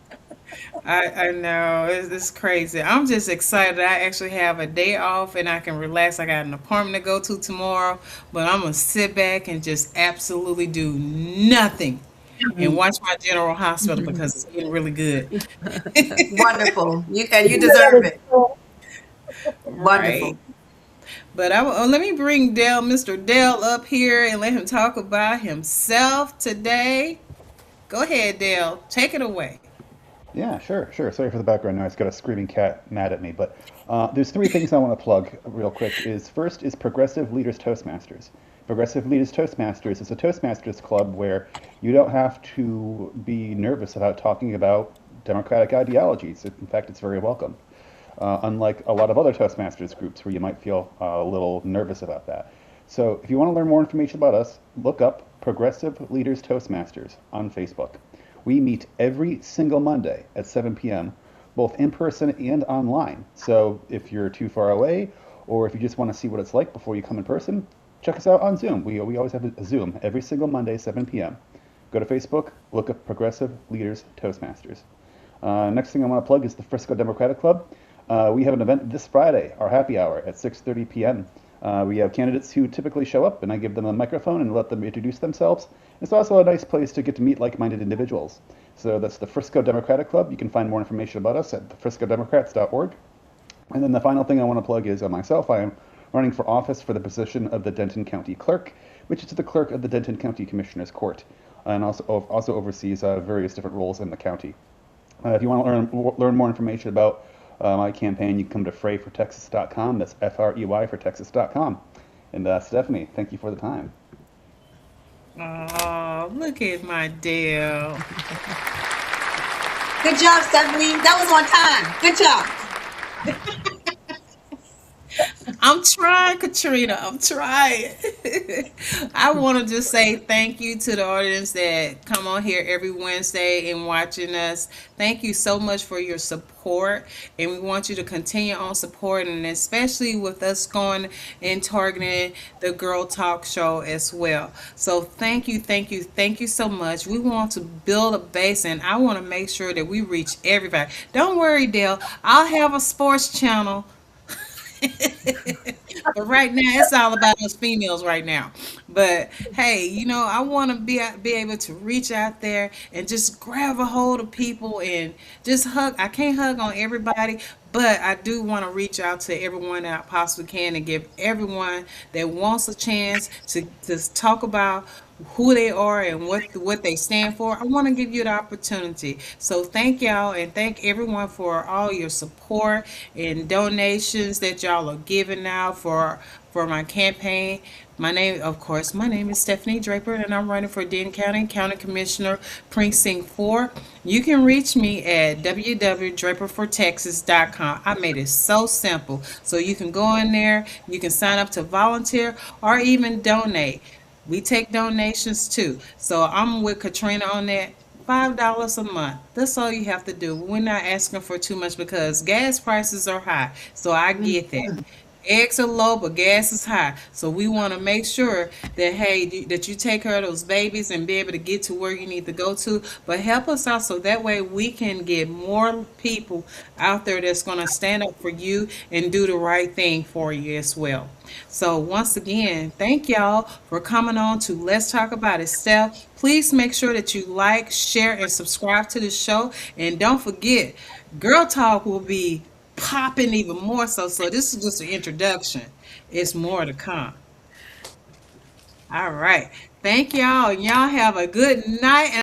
I know it's crazy. I'm just excited. I actually have a day off and I can relax. I got an appointment to go to tomorrow, but I'm gonna sit back and just absolutely do nothing and watch my General Hospital because it's getting really good. Wonderful. You deserve it. Right. Wonderful. But let me bring Mr. Dale up here and let him talk about himself today. Go ahead, Dale. Take it away. Yeah, sure. Sorry for the background noise. Got a screaming cat mad at me. But there's three things I want to plug real quick. First is Progressive Leaders Toastmasters. Progressive Leaders Toastmasters is a Toastmasters club where you don't have to be nervous about talking about democratic ideologies. In fact, it's very welcome. Unlike a lot of other Toastmasters groups where you might feel a little nervous about that. So if you want to learn more information about us, look up Progressive Leaders Toastmasters on Facebook. We meet every single Monday at 7 p.m., both in person and online. So if you're too far away, or if you just want to see what it's like before you come in person, check us out on Zoom. We always have a Zoom every single Monday, 7 p.m. Go to Facebook, look up Progressive Leaders Toastmasters. Next thing I want to plug is the Frisco Democratic Club. We have an event this Friday, our happy hour at 6:30 p.m. We have candidates who typically show up, and I give them a microphone and let them introduce themselves. It's also a nice place to get to meet like-minded individuals. So that's the Frisco Democratic Club. You can find more information about us at thefriscodemocrats.org. And then the final thing I want to plug is myself. I am running for office for the position of the Denton County Clerk, which is the clerk of the Denton County Commissioner's Court, and also oversees various different roles in the county. If you want to learn more information about my campaign, you can come to freyfortexas.com. That's FREY for Texas.com. And Stephanie, thank you for the time. Oh, look at my Dale. Good job, Stephanie. That was on time. Good job. I'm trying, Katrina. I'm trying. I want to just say thank you to the audience that come on here every Wednesday and watching us. Thank you so much for your support, and we want you to continue on supporting, especially with us going and targeting the Girl Talk Show as well. So thank you, thank you, thank you so much. We want to build a base, and I want to make sure that we reach everybody. Don't worry, Dale. I'll have a sports channel. But right now, it's all about us females right now. But hey, I want to be able to reach out there and just grab a hold of people and just hug. I can't hug on everybody, but I do want to reach out to everyone that I possibly can and give everyone that wants a chance to talk about who they are and what they stand for. I want to give you the opportunity. So thank y'all and thank everyone for all your support and donations that y'all are giving now for my campaign. My name is Stephanie Draper, and I'm running for Denton County Commissioner, Precinct 4. You can reach me at www.draperfortexas.com. I made it so simple. So you can go in there, you can sign up to volunteer or even donate. We take donations too. So I'm with Katrina on that. $5 a month. That's all you have to do. We're not asking for too much because gas prices are high. So I get that. Eggs are low, but gas is high. So we want to make sure that that you take care of those babies and be able to get to where you need to go to. But help us out so that way we can get more people out there that's going to stand up for you and do the right thing for you as well. So once again, thank y'all for coming on to Let's Talk About It, Steph. Please make sure that you like, share, and subscribe to the show. And don't forget, Girl Talk will be popping even more so. So this is just an introduction. It's more to come. All right. Thank y'all. And y'all have a good night.